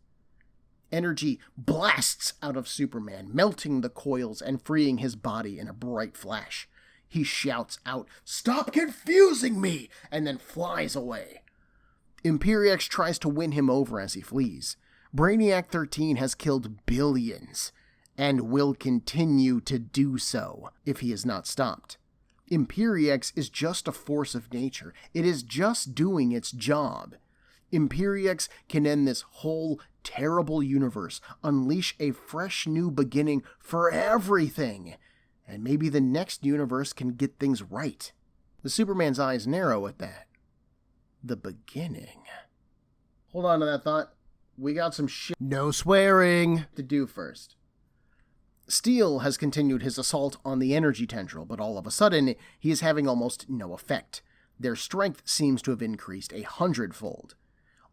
Energy blasts out of Superman, melting the coils and freeing his body in a bright flash. He shouts out, "Stop confusing me!" and then flies away. Imperiex tries to win him over as he flees. Brainiac 13 has killed billions, and will continue to do so if he is not stopped. Imperiex is just a force of nature. It is just doing its job. Imperiex can end this whole terrible universe, unleash a fresh new beginning for everything, and maybe the next universe can get things right. The Superman's eyes narrow at that. The beginning. Hold on to that thought. We got some shit, no swearing, to do first. Steel has continued his assault on the energy tendril, but all of a sudden, he is having almost no effect. Their strength seems to have increased 100-fold.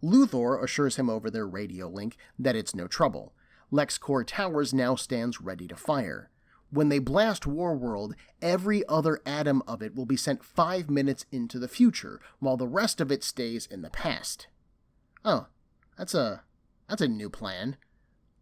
Luthor assures him over their radio link that it's no trouble. LexCorp Towers now stands ready to fire. When they blast Warworld, every other atom of it will be sent 5 minutes into the future, while the rest of it stays in the past. Oh, that's a new plan.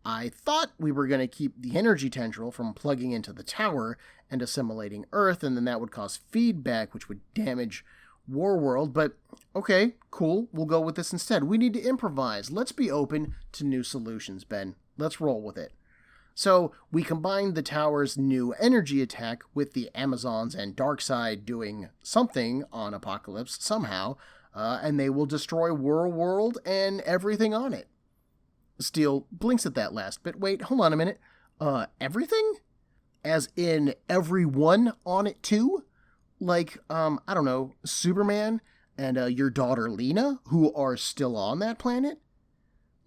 I thought we were going to keep the energy tendril from plugging into the tower and assimilating Earth, and then that would cause feedback, which would damage Warworld, but okay, cool, we'll go with this instead. We need to improvise. Let's be open to new solutions, Ben. Let's roll with it. So, we combined the tower's new energy attack with the Amazons and Darkseid doing something on Apocalypse somehow, and they will destroy Warworld and everything on it. Steel blinks at that last bit. Wait, hold on a minute. Everything? As in everyone on it too? Like, I don't know, Superman and your daughter Lena, who are still on that planet?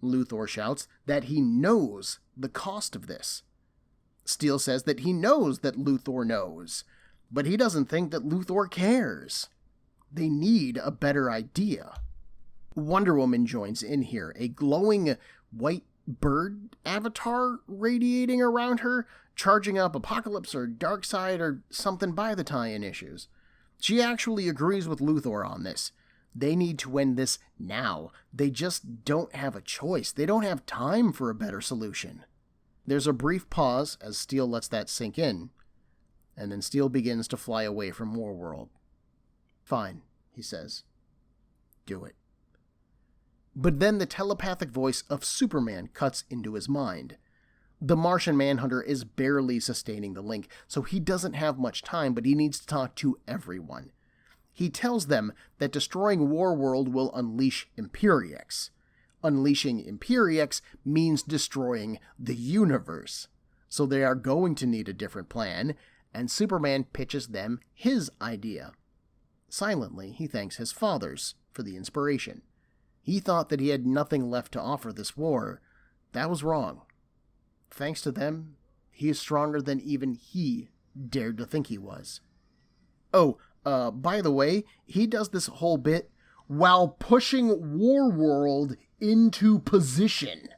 Luthor shouts that he knows the cost of this. Steel says that he knows that Luthor knows, but he doesn't think that Luthor cares. They need a better idea. Wonder Woman joins in here, a glowing white bird avatar radiating around her, charging up Apocalypse or Darkseid or something by the tie-in issues. She actually agrees with Luthor on this. They need to end this now. They just don't have a choice. They don't have time for a better solution. There's a brief pause as Steel lets that sink in, and then Steel begins to fly away from Warworld. Fine, he says. Do it. But then the telepathic voice of Superman cuts into his mind. The Martian Manhunter is barely sustaining the link, so he doesn't have much time, but he needs to talk to everyone. He tells them that destroying Warworld will unleash Imperiex. Unleashing Imperiex means destroying the universe. So they are going to need a different plan, and Superman pitches them his idea. Silently, he thanks his fathers for the inspiration. He thought that he had nothing left to offer this war. That was wrong. Thanks to them, he is stronger than even he dared to think he was. Oh, by the way, he does this whole bit while pushing Warworld into position.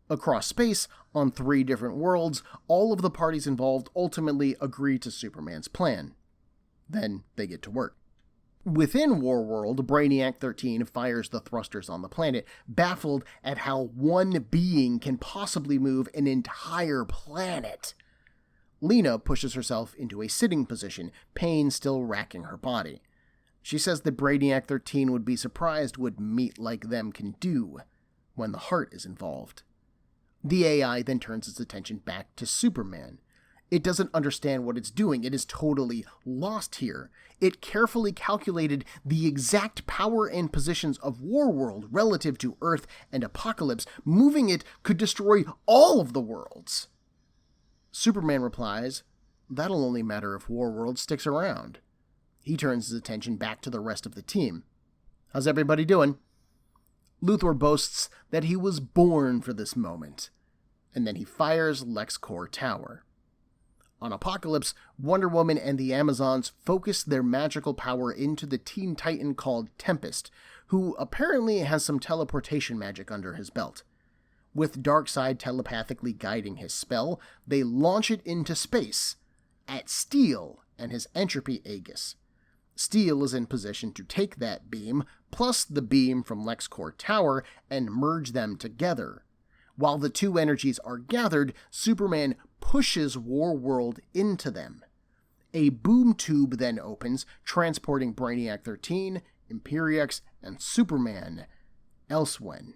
Across space, on 3 different worlds, all of the parties involved ultimately agree to Superman's plan. Then they get to work. Within Warworld, Brainiac 13 fires the thrusters on the planet, baffled at how one being can possibly move an entire planet. Lena pushes herself into a sitting position, pain still racking her body. She says that Brainiac 13 would be surprised what meat like them can do when the heart is involved. The AI then turns its attention back to Superman. It doesn't understand what it's doing. It is totally lost here. It carefully calculated the exact power and positions of Warworld relative to Earth and Apocalypse. Moving it could destroy all of the worlds. Superman replies, that'll only matter if Warworld sticks around. He turns his attention back to the rest of the team. How's everybody doing? Luthor boasts that he was born for this moment, and then he fires LexCorp Tower. On Apocalypse, Wonder Woman and the Amazons focus their magical power into the Teen Titan called Tempest, who apparently has some teleportation magic under his belt. With Darkseid telepathically guiding his spell, they launch it into space, at Steel and his Entropy Aegis. Steel is in position to take that beam, plus the beam from LexCorp Tower, and merge them together. While the 2 energies are gathered, Superman pushes Warworld into them. A boom tube then opens, transporting Brainiac 13, Imperiex, and Superman elsewhere.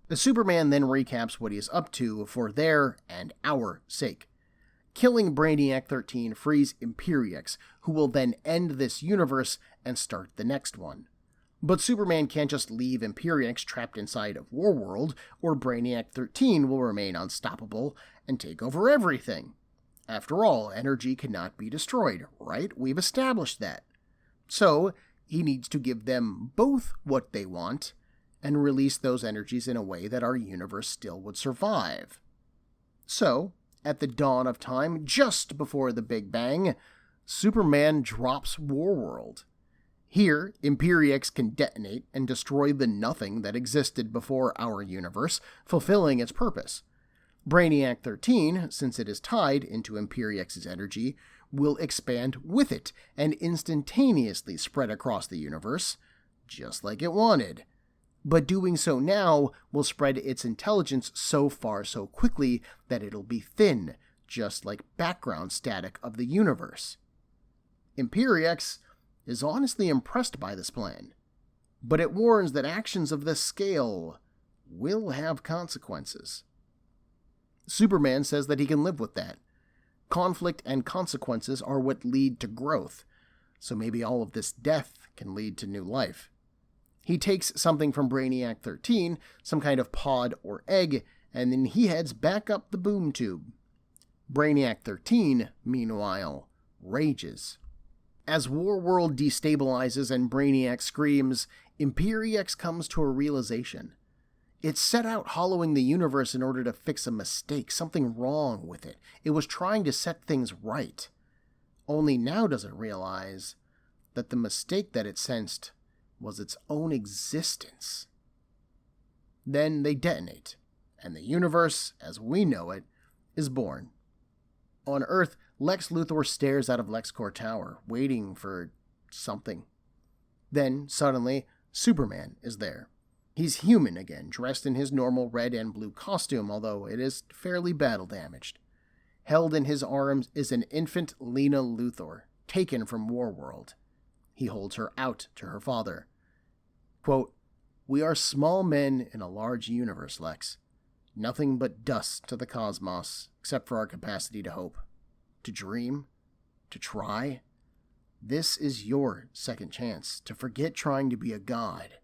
The Superman then recaps what he is up to for their and our sake. Killing Brainiac 13 frees Imperiex, who will then end this universe and start the next one. But Superman can't just leave Imperiex trapped inside of Warworld, or Brainiac 13 will remain unstoppable and take over everything. After all, energy cannot be destroyed, right? We've established that. So, he needs to give them both what they want, and release those energies in a way that our universe still would survive. So, at the dawn of time, just before the Big Bang, Superman drops Warworld. Here, Imperiex can detonate and destroy the nothing that existed before our universe, fulfilling its purpose. Brainiac 13, since it is tied into Imperix's energy, will expand with it and instantaneously spread across the universe, just like it wanted. But doing so now will spread its intelligence so far so quickly that it'll be thin, just like background static of the universe. Imperiex is honestly impressed by this plan, but it warns that actions of this scale will have consequences. Superman says that he can live with that. Conflict and consequences are what lead to growth, so maybe all of this death can lead to new life. He takes something from Brainiac 13, some kind of pod or egg, and then he heads back up the boom tube. Brainiac 13, meanwhile, rages. As Warworld destabilizes and Brainiac screams, Imperiex comes to a realization. It set out hollowing the universe in order to fix a mistake, something wrong with it. It was trying to set things right. Only now does it realize that the mistake that it sensed was its own existence. Then they detonate, and the universe, as we know it, is born. On Earth, Lex Luthor stares out of LexCorp Tower, waiting for something. Then, suddenly, Superman is there. He's human again, dressed in his normal red and blue costume, although it is fairly battle-damaged. Held in his arms is an infant Lena Luthor, taken from Warworld. He holds her out to her father. Quote, "We are small men in a large universe, Lex. Nothing but dust to the cosmos, except for our capacity to hope. To dream. To try. This is your second chance to forget trying to be a god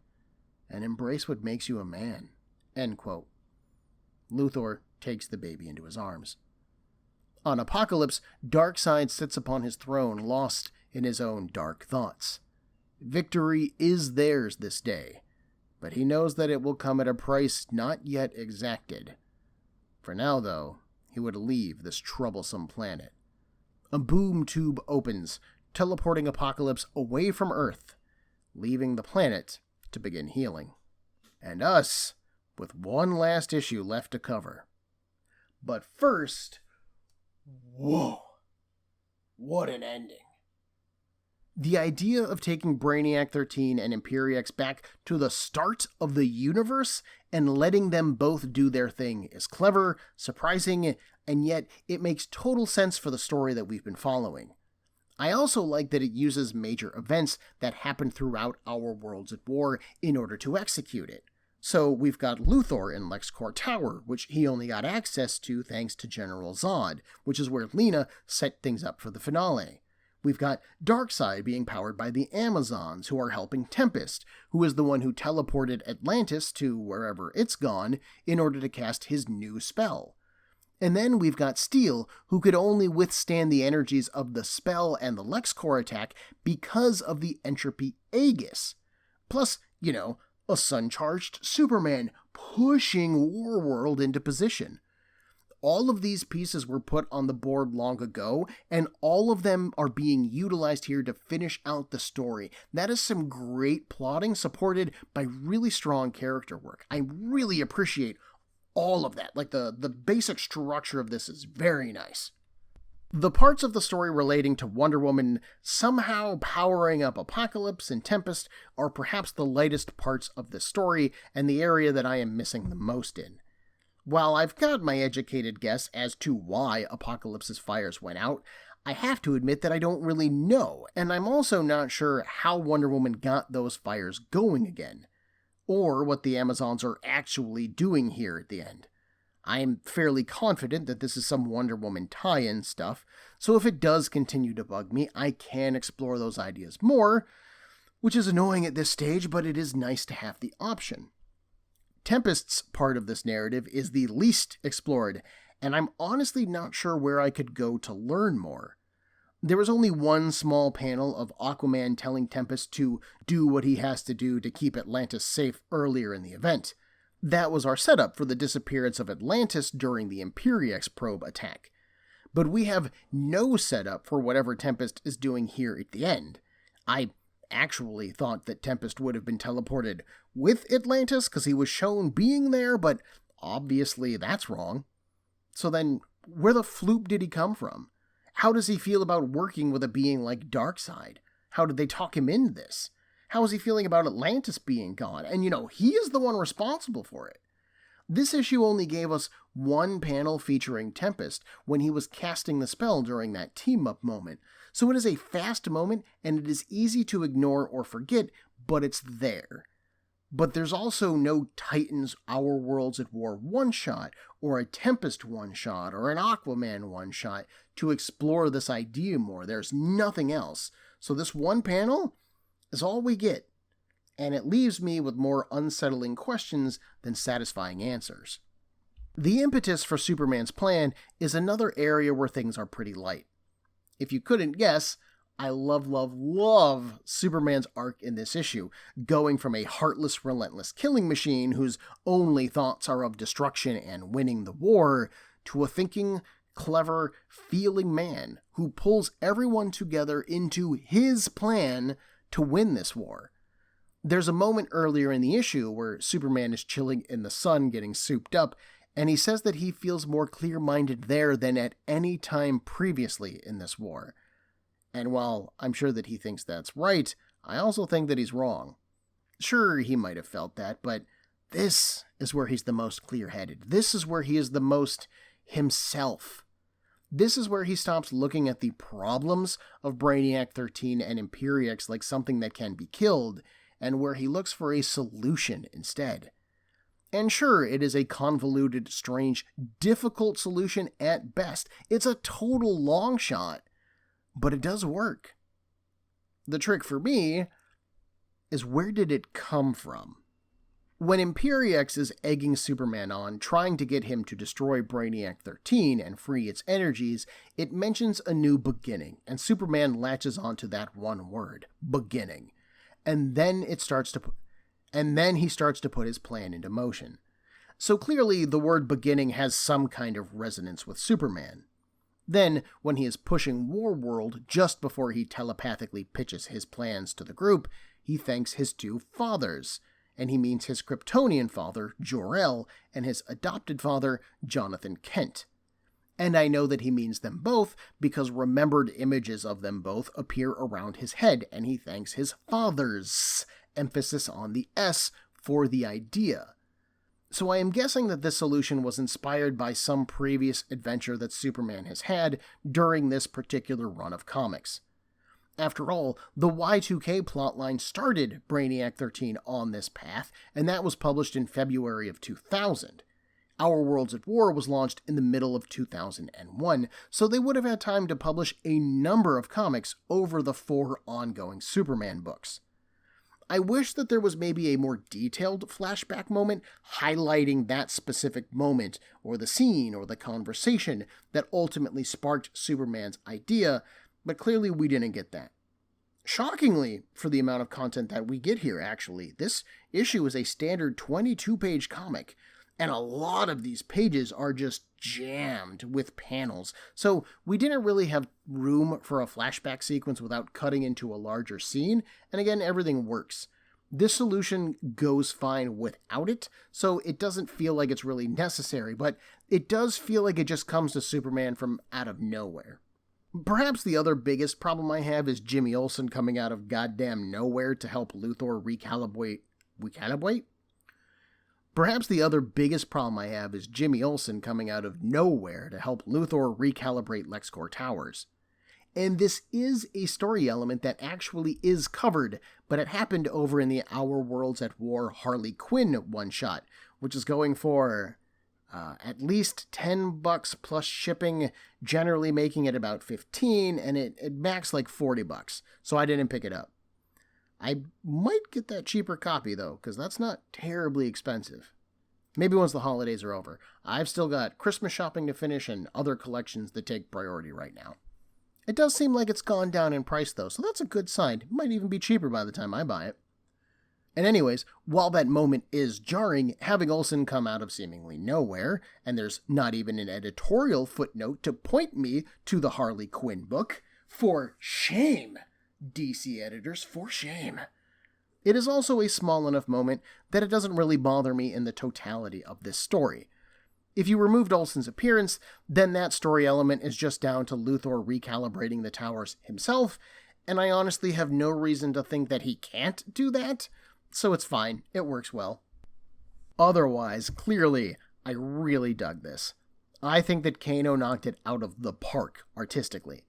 and embrace what makes you a man." End quote. Luthor takes the baby into his arms. On Apokolips, Darkseid sits upon his throne, lost in his own dark thoughts. Victory is theirs this day, but he knows that it will come at a price not yet exacted. For now, though, he would leave this troublesome planet. A boom tube opens, teleporting Apokolips away from Earth, leaving the planet to begin healing. And us with one last issue left to cover. But first, whoa, what an ending. The idea of taking Brainiac 13 and Imperiex back to the start of the universe and letting them both do their thing is clever, surprising, and yet it makes total sense for the story that we've been following. I also like that it uses major events that happened throughout our Worlds at War in order to execute it. So we've got Luthor in LexCorp Tower, which he only got access to thanks to General Zod, which is where Lena set things up for the finale. We've got Darkseid being powered by the Amazons, who are helping Tempest, who is the one who teleported Atlantis to wherever it's gone in order to cast his new spell. And then we've got Steel, who could only withstand the energies of the spell and the LexCorp attack because of the entropy Aegis. Plus, a sun-charged Superman pushing Warworld into position. All of these pieces were put on the board long ago, and all of them are being utilized here to finish out the story. That is some great plotting supported by really strong character work. I really appreciate all of that. Like, the basic structure of this is very nice. The parts of the story relating to Wonder Woman somehow powering up Apokolips and Tempest are perhaps the lightest parts of the story and the area that I am missing the most in. While I've got my educated guess as to why Apokolips's fires went out, I have to admit that I don't really know, and I'm also not sure how Wonder Woman got those fires going again, or what the Amazons are actually doing here at the end. I'm fairly confident that this is some Wonder Woman tie-in stuff, so if it does continue to bug me, I can explore those ideas more, which is annoying at this stage, but it is nice to have the option. Tempest's part of this narrative is the least explored, and I'm honestly not sure where I could go to learn more. There was only one small panel of Aquaman telling Tempest to do what he has to do to keep Atlantis safe earlier in the event. That was our setup for the disappearance of Atlantis during the Imperiex probe attack. But we have no setup for whatever Tempest is doing here at the end. I actually thought that Tempest would have been teleported with Atlantis because he was shown being there, but obviously that's wrong. So then, where the floop did he come from? How does he feel about working with a being like Darkseid? How did they talk him into this? How is he feeling about Atlantis being gone? And he is the one responsible for it. This issue only gave us one panel featuring Tempest when he was casting the spell during that team-up moment. So it is a fast moment, and it is easy to ignore or forget, but it's there. But there's also no Titans Our Worlds at War one-shot, or a Tempest one-shot, or an Aquaman one-shot to explore this idea more. There's nothing else. So this one panel is all we get, and it leaves me with more unsettling questions than satisfying answers. The impetus for Superman's plan is another area where things are pretty light. If you couldn't guess, I love Superman's arc in this issue, going from a heartless, relentless killing machine whose only thoughts are of destruction and winning the war, to a thinking, clever, feeling man who pulls everyone together into his plan to win this war. There's a moment earlier in the issue where Superman is chilling in the sun getting souped up, and he says that he feels more clear-minded there than at any time previously in this war. And while I'm sure that he thinks that's right, I also think that he's wrong. Sure, he might have felt that, but this is where he's the most clear-headed. This is where he is the most himself. This is where he stops looking at the problems of Brainiac 13 and Imperiex like something that can be killed, and where he looks for a solution instead. And sure, it is a convoluted, strange, difficult solution at best. It's a total long shot, but it does work. The trick for me is, where did it come from? When Imperiex is egging Superman on, trying to get him to destroy Brainiac 13 and free its energies, it mentions a new beginning, and Superman latches onto that one word, beginning. And then he starts to put his plan into motion. So clearly the word beginning has some kind of resonance with Superman. Then, when he is pushing Warworld just before he telepathically pitches his plans to the group, he thanks his two fathers, and he means his Kryptonian father, Jor-El, and his adopted father, Jonathan Kent. And I know that he means them both because remembered images of them both appear around his head, and he thanks his fathers, emphasis on the S, for the idea. So I am guessing that this solution was inspired by some previous adventure that Superman has had during this particular run of comics. After all, the Y2K plotline started Brainiac 13 on this path, and that was published in February of 2000. Our Worlds at War was launched in the middle of 2001, so they would have had time to publish a number of comics over the 4 ongoing Superman books. I wish that there was maybe a more detailed flashback moment highlighting that specific moment, or the scene, or the conversation that ultimately sparked Superman's idea, but clearly we didn't get that. Shockingly, for the amount of content that we get here actually, this issue is a standard 22-page comic, and a lot of these pages are just jammed with panels, so we didn't really have room for a flashback sequence without cutting into a larger scene, and again, everything works. This solution goes fine without it, so it doesn't feel like it's really necessary, but it does feel like it just comes to Superman from out of nowhere. Perhaps the other biggest problem I have is Jimmy Olsen coming out of goddamn nowhere to help Luthor recalibrate? Perhaps the other biggest problem I have is Jimmy Olsen coming out of nowhere to help Luthor recalibrate LexCorp Towers. And this is a story element that actually is covered, but it happened over in the Our Worlds at War Harley Quinn one-shot, which is going for at least $10 plus shipping, generally making it about $15, and it max like $40, so I didn't pick it up. I might get that cheaper copy, though, because that's not terribly expensive. Maybe once the holidays are over. I've still got Christmas shopping to finish and other collections that take priority right now. It does seem like it's gone down in price, though, so that's a good sign. It might even be cheaper by the time I buy it. And anyways, while that moment is jarring, having Olsen come out of seemingly nowhere, and there's not even an editorial footnote to point me to the Harley Quinn book, for shame! DC editors, for shame. It is also a small enough moment that it doesn't really bother me in the totality of this story. If you removed Olsen's appearance, then that story element is just down to Luthor recalibrating the towers himself, and I honestly have no reason to think that he can't do that, so it's fine, it works well. Otherwise, clearly, I really dug this. I think that Kano knocked it out of the park artistically.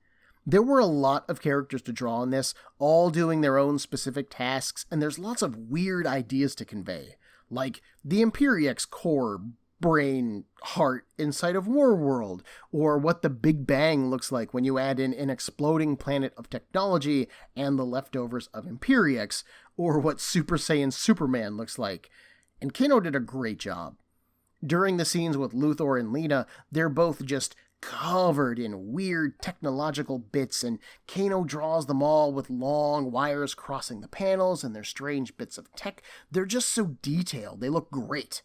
There were a lot of characters to draw in this, all doing their own specific tasks, and there's lots of weird ideas to convey, like the Imperiex core, brain, heart inside of Warworld, or what the Big Bang looks like when you add in an exploding planet of technology and the leftovers of Imperiex, or what Super Saiyan Superman looks like. And Kano did a great job. During the scenes with Luthor and Lena, they're both just covered in weird technological bits, and Kano draws them all with long wires crossing the panels and their strange bits of tech. They're just so detailed, they look great.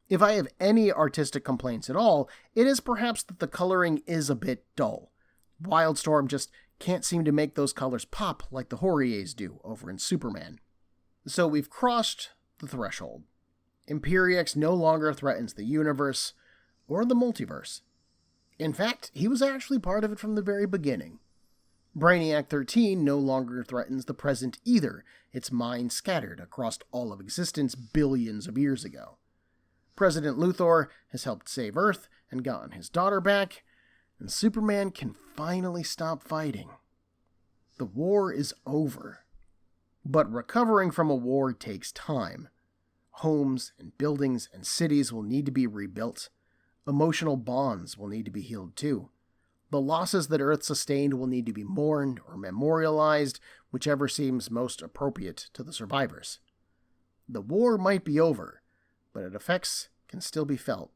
If I have any artistic complaints at all, it is perhaps that the coloring is a bit dull. Wildstorm just can't seem to make those colors pop like the Houriers do over in Superman. So we've crossed the threshold. Imperiex no longer threatens the universe or the multiverse. In fact, he was actually part of it from the very beginning. Brainiac 13 no longer threatens the present either, its mind scattered across all of existence billions of years ago. President Luthor has helped save Earth and gotten his daughter back, and Superman can finally stop fighting. The war is over. But recovering from a war takes time. Homes and buildings and cities will need to be rebuilt. Emotional bonds will need to be healed too. The losses that Earth sustained will need to be mourned or memorialized, whichever seems most appropriate to the survivors. The war might be over, but its effects can still be felt.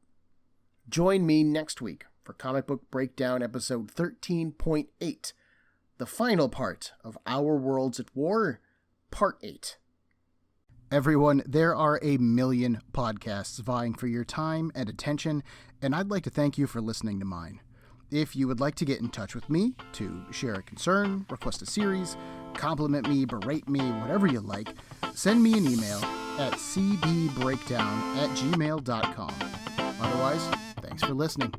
Join me next week for Comic Book Breakdown episode 13.8, the final part of Our Worlds at War, Part 8. Everyone, there are a million podcasts vying for your time and attention, and I'd like to thank you for listening to mine. If you would like to get in touch with me to share a concern, request a series, compliment me, berate me, whatever you like, send me an email at cbbreakdown@gmail.com. Otherwise, thanks for listening.